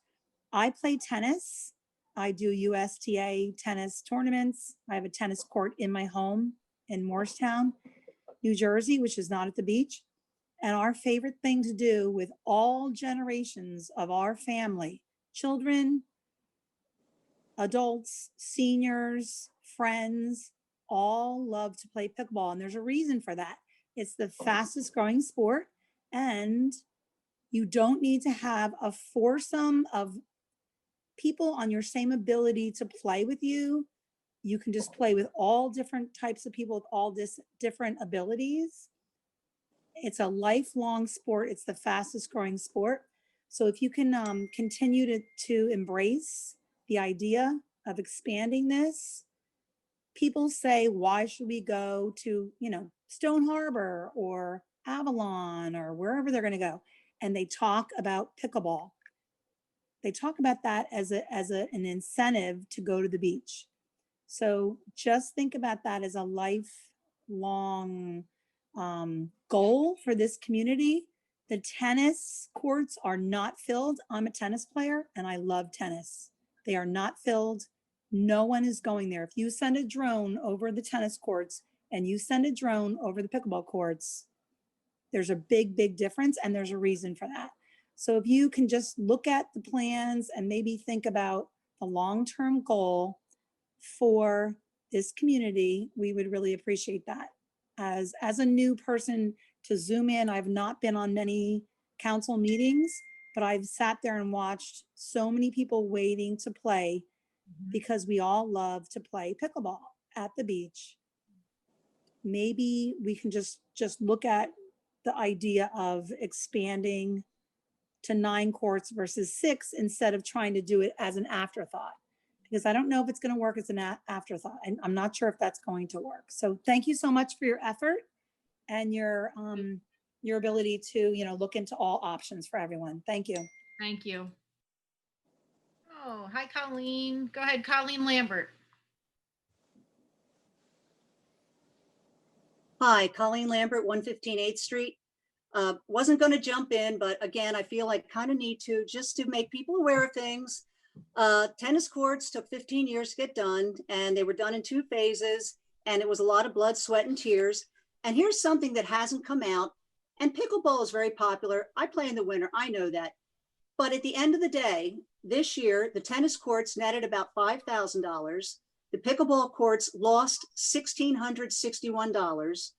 [SPEAKER 19] I play tennis. I do USTA tennis tournaments. I have a tennis court in my home in Morristown, New Jersey, which is not at the beach. And our favorite thing to do with all generations of our family, children, adults, seniors, friends, all love to play pickleball. And there's a reason for that. It's the fastest growing sport, and you don't need to have a foursome of people on your same ability to play with you. You can just play with all different types of people with all this different abilities. It's a lifelong sport. It's the fastest growing sport. So if you can continue to embrace the idea of expanding this, people say, why should we go to, Stone Harbor or Avalon or wherever they're going to go? And they talk about pickleball. They talk about that as an incentive to go to the beach. So just think about that as a lifelong goal for this community. The tennis courts are not filled. I'm a tennis player and I love tennis. They are not filled. No one is going there. If you send a drone over the tennis courts and you send a drone over the pickleball courts, there's a big, big difference, and there's a reason for that. So if you can just look at the plans and maybe think about the long-term goal for this community, we would really appreciate that. As a new person to Zoom in, I've not been on many council meetings, but I've sat there and watched so many people waiting to play because we all love to play pickleball at the beach. Maybe we can just look at the idea of expanding to 9 courts versus 6 instead of trying to do it as an afterthought, because I don't know if it's going to work as an afterthought, and I'm not sure if that's going to work. So thank you so much for your effort and your ability to, look into all options for everyone. Thank you.
[SPEAKER 3] Thank you. Oh, hi, Colleen. Go ahead, Colleen Lambert.
[SPEAKER 18] Hi, Colleen Lambert, 115 8th Street. Wasn't going to jump in, but again, I feel like kind of need to, just to make people aware of things. Tennis courts took 15 years to get done, and they were done in 2 phases, and it was a lot of blood, sweat, and tears. And here's something that hasn't come out, and pickleball is very popular. I play in the winter, I know that. But at the end of the day, this year, the tennis courts netted about $5,000. The pickleball courts lost $1,661.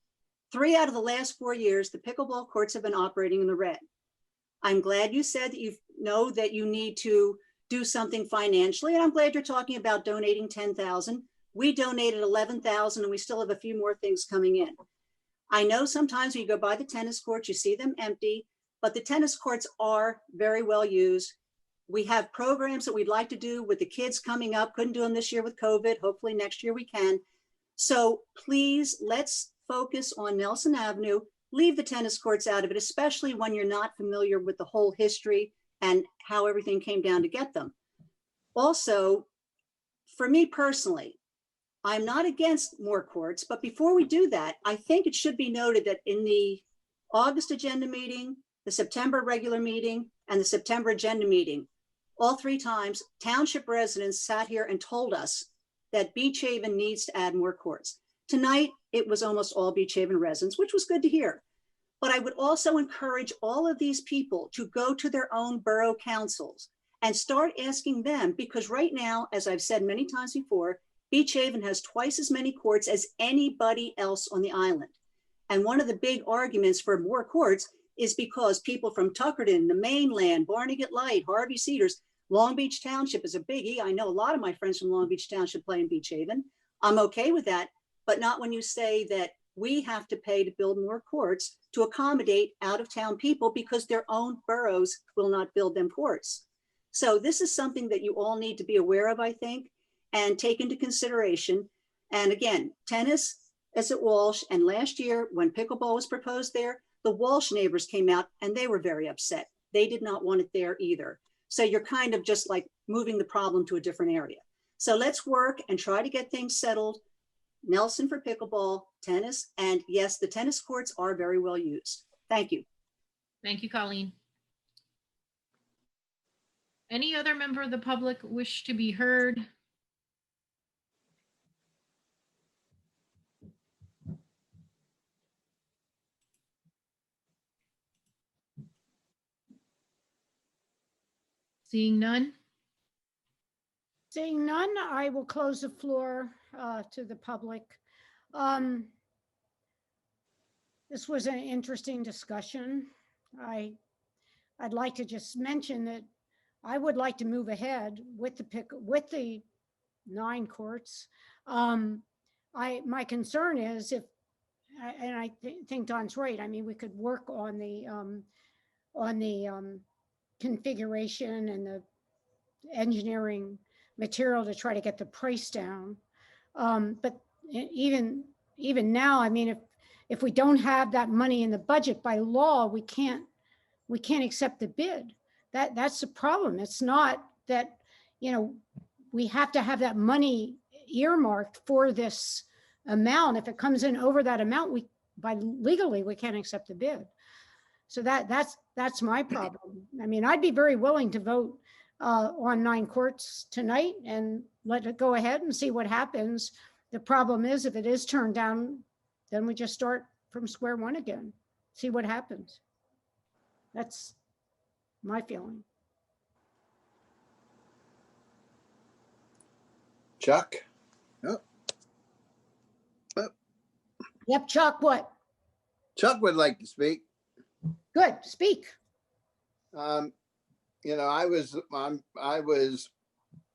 [SPEAKER 18] 3 out of the last 4 years, the pickleball courts have been operating in the red. I'm glad you said that you know that you need to do something financially, and I'm glad you're talking about donating $10,000. We donated $11,000, and we still have a few more things coming in. I know sometimes when you go by the tennis courts, you see them empty, but the tennis courts are very well used. We have programs that we'd like to do with the kids coming up. Couldn't do them this year with COVID. Hopefully next year we can. So please, let's focus on Nelson Avenue. Leave the tennis courts out of it, especially when you're not familiar with the whole history and how everything came down to get them. Also, for me personally, I'm not against more courts, but before we do that, I think it should be noted that in the August agenda meeting, the September regular meeting, and the September agenda meeting, all 3 times, township residents sat here and told us that Beach Haven needs to add more courts. Tonight, it was almost all Beach Haven residents, which was good to hear. But I would also encourage all of these people to go to their own borough councils and start asking them, because right now, as I've said many times before, Beach Haven has twice as many courts as anybody else on the island. And one of the big arguments for more courts is because people from Tuckerton, the mainland, Barnegat Light, Harvey Cedars, Long Beach Township is a biggie. I know a lot of my friends from Long Beach Township play in Beach Haven. I'm okay with that, but not when you say that we have to pay to build more courts to accommodate out-of-town people because their own boroughs will not build them courts. So this is something that you all need to be aware of, I think, and take into consideration. And again, tennis is at Walsh, and last year when pickleball was proposed there, the Walsh neighbors came out and they were very upset. They did not want it there either. So you're kind of just like moving the problem to a different area. So let's work and try to get things settled. Nelson for pickleball, tennis, and yes, the tennis courts are very well used. Thank you.
[SPEAKER 3] Thank you, Colleen. Any other member of the public wish to be heard? Seeing none?
[SPEAKER 1] Seeing none, I will close the floor to the public. This was an interesting discussion. I'd like to just mention that I would like to move ahead with the 9 courts. My concern is and I think Don's right. I mean, we could work on the configuration and the engineering material to try to get the price down. But even now, I mean, if we don't have that money in the budget by law, we can't accept the bid. That's the problem. It's not that, you know, we have to have that money earmarked for this amount. If it comes in over that amount, legally we can't accept the bid. So that's my problem. I mean, I'd be very willing to vote on 9 courts tonight and let it go ahead and see what happens. The problem is if it is turned down, then we just start from square one again, see what happens. That's my feeling.
[SPEAKER 2] Chuck? Yep.
[SPEAKER 1] Yep, Chuck, what?
[SPEAKER 2] Chuck would like to speak.
[SPEAKER 1] Good, speak.
[SPEAKER 2] You know, I was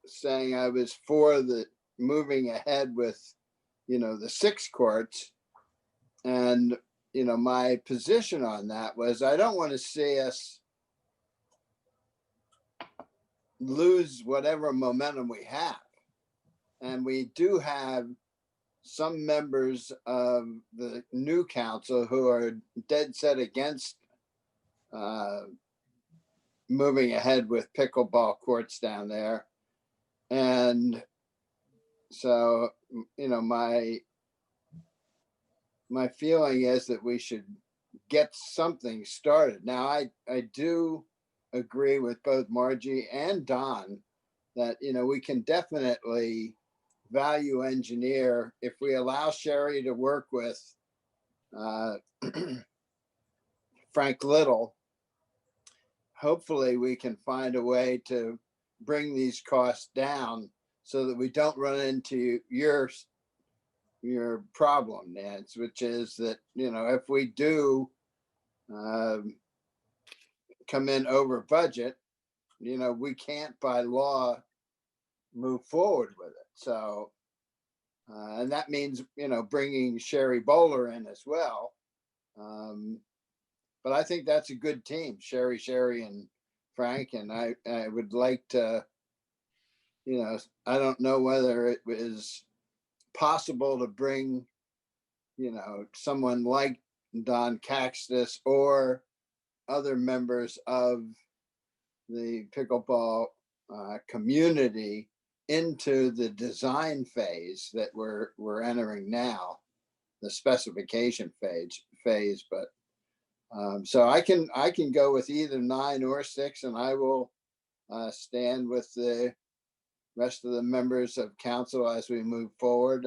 [SPEAKER 2] saying I was for the moving ahead with, you know, the 6 courts. And, you know, my position on that was I don't want to see us lose whatever momentum we have. And we do have some members of the new council who are dead set against moving ahead with pickleball courts down there. And so, you know, my feeling is that we should get something started. Now, I do agree with both Margie and Don that, you know, we can definitely value engineer if we allow Sherry to work with Frank Little. Hopefully we can find a way to bring these costs down so that we don't run into your problem, Nance, which is that, you know, if we do come in over budget, you know, we can't by law move forward with it. So, and that means, you know, bringing Sherry Bowler in as well. But I think that's a good team, Sherry and Frank. And I would like to, you know, I don't know whether it was possible to bring, you know, someone like Don Caxton or other members of the pickleball community into the design phase that we're entering now, the specification phase. But so I can go with either 9 or 6, and I will stand with the rest of the members of council as we move forward.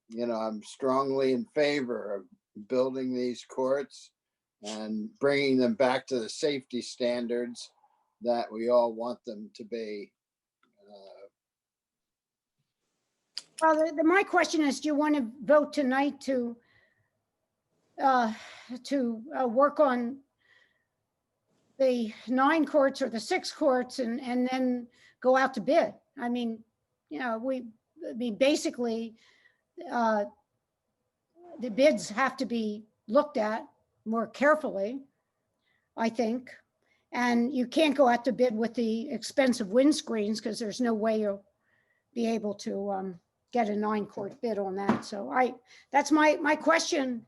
[SPEAKER 2] You know, I'm strongly in favor of building these courts. and bringing them back to the safety standards that we all want them to be.
[SPEAKER 1] Well, my question is, do you want to vote tonight to work on the 9 courts or the 6 courts and then go out to bid? I mean, you know, basically, the bids have to be looked at more carefully, I think. And you can't go out to bid with the expensive windscreens because there's no way you'll be able to get a 9-court bid on that. So that's my question.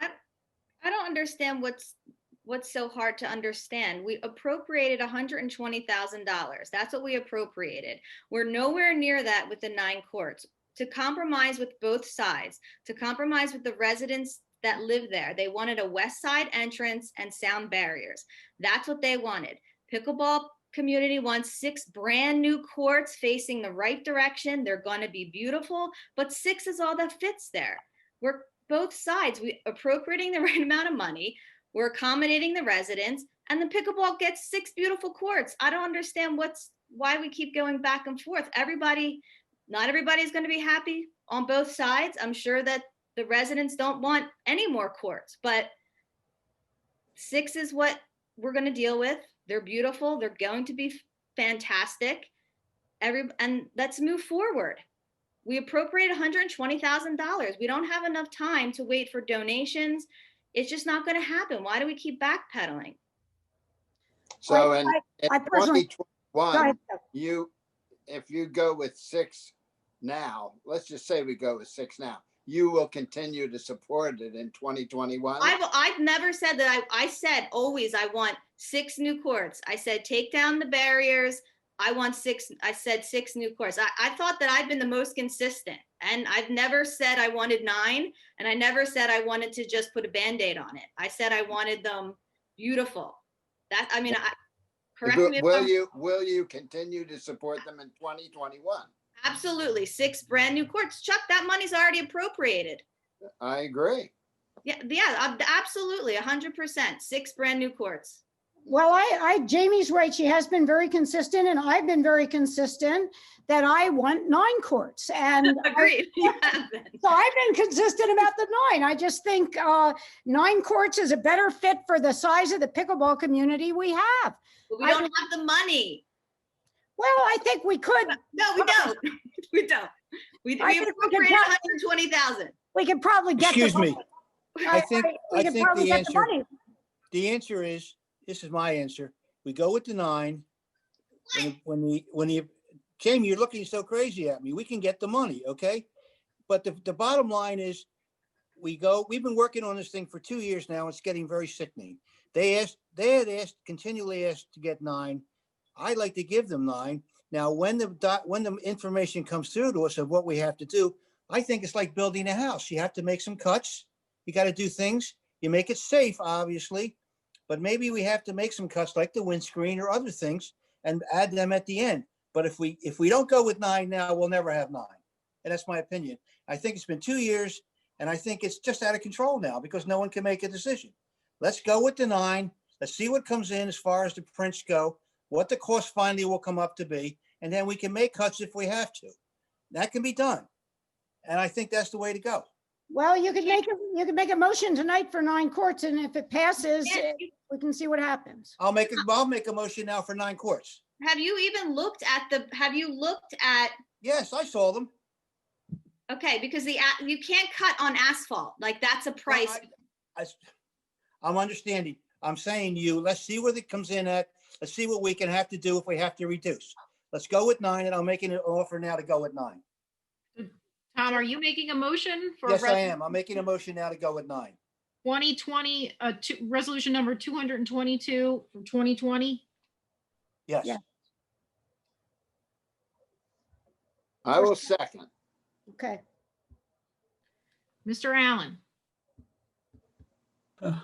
[SPEAKER 5] I don't understand what's so hard to understand. We appropriated $120,000. That's what we appropriated. We're nowhere near that with the 9 courts. To compromise with both sides, to compromise with the residents that live there. They wanted a west side entrance and sound barriers. That's what they wanted. Pickleball community wants 6 brand new courts facing the right direction. They're going to be beautiful, but 6 is all that fits there. We're both sides. We appropriating the right amount of money. We're accommodating the residents, and the pickleball gets 6 beautiful courts. I don't understand why we keep going back and forth. Not everybody's going to be happy on both sides. I'm sure that the residents don't want any more courts, but 6 is what we're going to deal with. They're beautiful. They're going to be fantastic. And let's move forward. We appropriated $120,000. We don't have enough time to wait for donations. It's just not going to happen. Why do we keep backpedaling?
[SPEAKER 2] So in
[SPEAKER 1] I personally-
[SPEAKER 2] 2021, if you go with 6 now, let's just say we go with 6 now, you will continue to support it in 2021?
[SPEAKER 5] I've never said that. I said always I want 6 new courts. I said take down the barriers. I want 6. I said 6 new courts. I thought that I've been the most consistent, and I've never said I wanted 9, and I never said I wanted to just put a Band-Aid on it. I said I wanted them beautiful. Correct me if
[SPEAKER 2] Will you continue to support them in 2021?
[SPEAKER 5] Absolutely. 6 brand new courts. Chuck, that money's already appropriated.
[SPEAKER 2] I agree.
[SPEAKER 5] Yeah, absolutely. 100%. 6 brand new courts.
[SPEAKER 1] Well, Jamie's right. She has been very consistent, and I've been very consistent that I want 9 courts. And
[SPEAKER 5] agreed.
[SPEAKER 1] So I've been consistent about the 9. I just think 9 courts is a better fit for the size of the pickleball community we have.
[SPEAKER 5] But we don't have the money.
[SPEAKER 1] Well, I think we could.
[SPEAKER 5] No, we don't. We don't. We appropriated $120,000.
[SPEAKER 1] We could probably get.
[SPEAKER 8] Excuse me. I think
[SPEAKER 1] the
[SPEAKER 8] answer is, this is my answer. We go with the 9. Jamie, you're looking so crazy at me. We can get the money, okay? But the bottom line is, we've been working on this thing for 2 years now. It's getting very sickening. They had continually asked to get 9. I'd like to give them 9. Now, when the information comes through to us of what we have to do, I think it's like building a house. You have to make some cuts. You got to do things. You make it safe, obviously, but maybe we have to make some cuts like the windscreen or other things and add them at the end. But if we don't go with 9 now, we'll never have 9. And that's my opinion. I think it's been 2 years, and I think it's just out of control now because no one can make a decision. Let's go with the 9. Let's see what comes in as far as the prints go, what the cost finally will come up to be, and then we can make cuts if we have to. That can be done. And I think that's the way to go.
[SPEAKER 1] Well, you could make a motion tonight for 9 courts, and if it passes, we can see what happens.
[SPEAKER 8] I'll make a motion now for 9 courts.
[SPEAKER 5] Have you even looked at
[SPEAKER 8] Yes, I saw them.
[SPEAKER 5] Okay, because you can't cut on asphalt. Like that's a price.
[SPEAKER 8] I'm understanding. I'm saying to you, let's see where it comes in at. Let's see what we can have to do if we have to reduce. Let's go with 9, and I'm making an offer now to go with 9.
[SPEAKER 3] Tom, are you making a motion for?
[SPEAKER 8] Yes, I am. I'm making a motion now to go with 9.
[SPEAKER 3] 2020, resolution number 222 from 2020?
[SPEAKER 8] Yes.
[SPEAKER 1] Yeah.
[SPEAKER 2] I will second.
[SPEAKER 1] Okay.
[SPEAKER 3] Mr. Allen?
[SPEAKER 4] I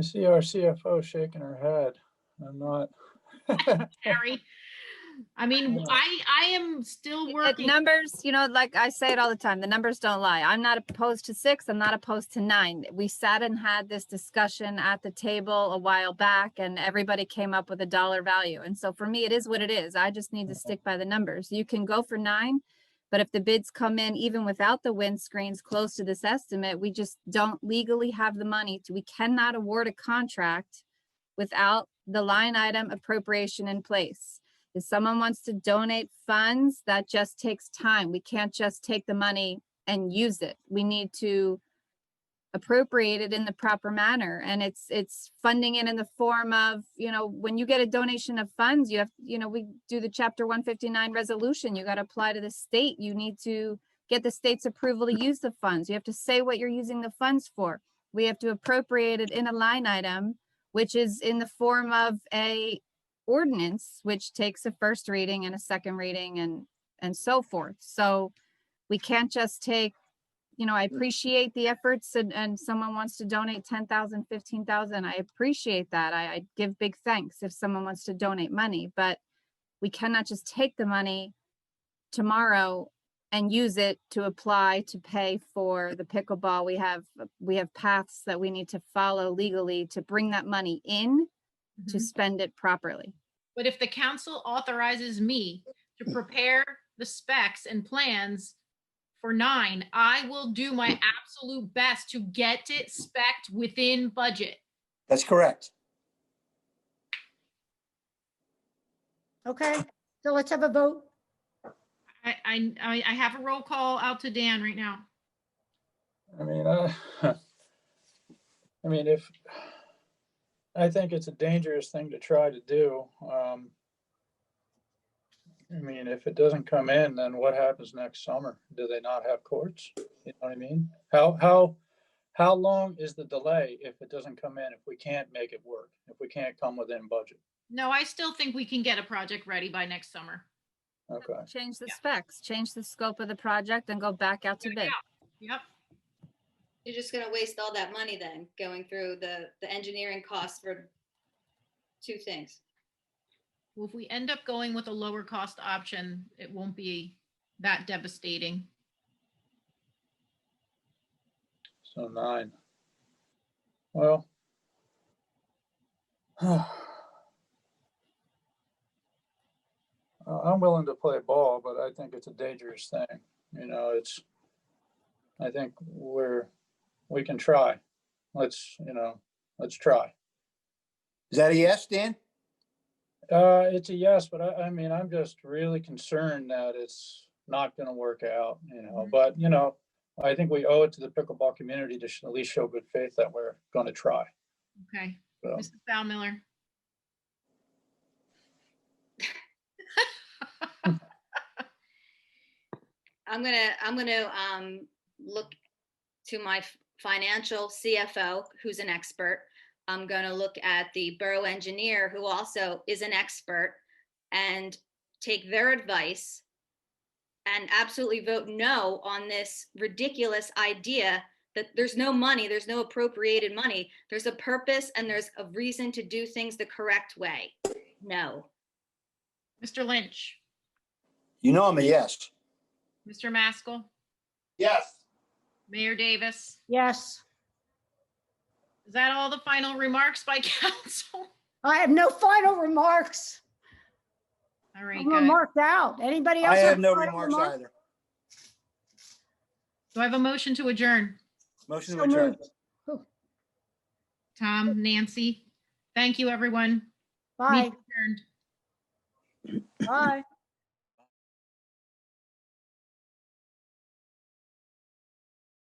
[SPEAKER 4] see our CFO shaking her head. I'm not.
[SPEAKER 3] Harry? I mean, I am still working.
[SPEAKER 6] Numbers, like I say it all the time, the numbers don't lie. I'm not opposed to 6. I'm not opposed to 9. We sat and had this discussion at the table a while back and everybody came up with a dollar value. And so for me, it is what it is. I just need to stick by the numbers. You can go for 9, but if the bids come in, even without the windscreens close to this estimate, we just don't legally have the money we cannot award a contract without the line item appropriation in place. If someone wants to donate funds, that just takes time. We can't just take the money and use it. We need to appropriate it in the proper manner. And it's funding it in the form of, when you get a donation of funds, you have, we do the Chapter 159 resolution. You got to apply to the state. You need to get the state's approval to use the funds. You have to say what you're using the funds for. We have to appropriate it in a line item, which is in the form of a ordinance, which takes a first reading and a second reading and so forth. So we can't just take, I appreciate the efforts and someone wants to donate 10,000, 15,000. I appreciate that. I give big thanks if someone wants to donate money, but we cannot just take the money tomorrow and use it to apply to pay for the pickleball. We have paths that we need to follow legally to bring that money in to spend it properly.
[SPEAKER 3] But if the council authorizes me to prepare the specs and plans for 9, I will do my absolute best to get it spec'd within budget.
[SPEAKER 8] That's correct.
[SPEAKER 1] Okay, so let's have a vote.
[SPEAKER 3] I have a roll call out to Dan right now.
[SPEAKER 4] I think it's a dangerous thing to try to do. If it doesn't come in, then what happens next summer? Do they not have courts? You know what I mean? How long is the delay if it doesn't come in, if we can't make it work, if we can't come within budget?
[SPEAKER 3] No, I still think we can get a project ready by next summer.
[SPEAKER 4] Okay.
[SPEAKER 6] Change the specs, change the scope of the project and go back out to bid.
[SPEAKER 3] Yep.
[SPEAKER 5] You're just gonna waste all that money then, going through the engineering costs for 2 things.
[SPEAKER 3] Well, if we end up going with a lower cost option, it won't be that devastating.
[SPEAKER 4] So 9. Well. I'm willing to play ball, but I think it's a dangerous thing. I think we can try. Let's try.
[SPEAKER 8] Is that a yes, Dan?
[SPEAKER 4] It's a yes, but I'm just really concerned that it's not going to work out, but, I think we owe it to the pickleball community to at least show good faith that we're going to try.
[SPEAKER 3] Okay.
[SPEAKER 4] So.
[SPEAKER 3] Mrs. Bowmiller.
[SPEAKER 5] I'm gonna look to my financial CFO, who's an expert. I'm gonna look at the borough engineer, who also is an expert, and take their advice and absolutely vote no on this ridiculous idea that there's no money, there's no appropriated money. There's a purpose and there's a reason to do things the correct way. No.
[SPEAKER 3] Mr. Lynch.
[SPEAKER 8] I'm a yes.
[SPEAKER 3] Mr. Maskell.
[SPEAKER 2] Yes.
[SPEAKER 3] Mayor Davis.
[SPEAKER 1] Yes.
[SPEAKER 3] Is that all the final remarks by council?
[SPEAKER 1] I have no final remarks.
[SPEAKER 3] All right,
[SPEAKER 1] I'm
[SPEAKER 3] guys.
[SPEAKER 1] remarked out. Anybody else?
[SPEAKER 8] I have no
[SPEAKER 1] final
[SPEAKER 8] remarks either.
[SPEAKER 3] Do I have a motion to adjourn?
[SPEAKER 8] Motion to
[SPEAKER 1] So
[SPEAKER 8] adjourn.
[SPEAKER 1] moved.
[SPEAKER 3] Tom, Nancy. Thank you, everyone.
[SPEAKER 1] Bye.
[SPEAKER 3] Meeting adjourned.
[SPEAKER 1] Bye.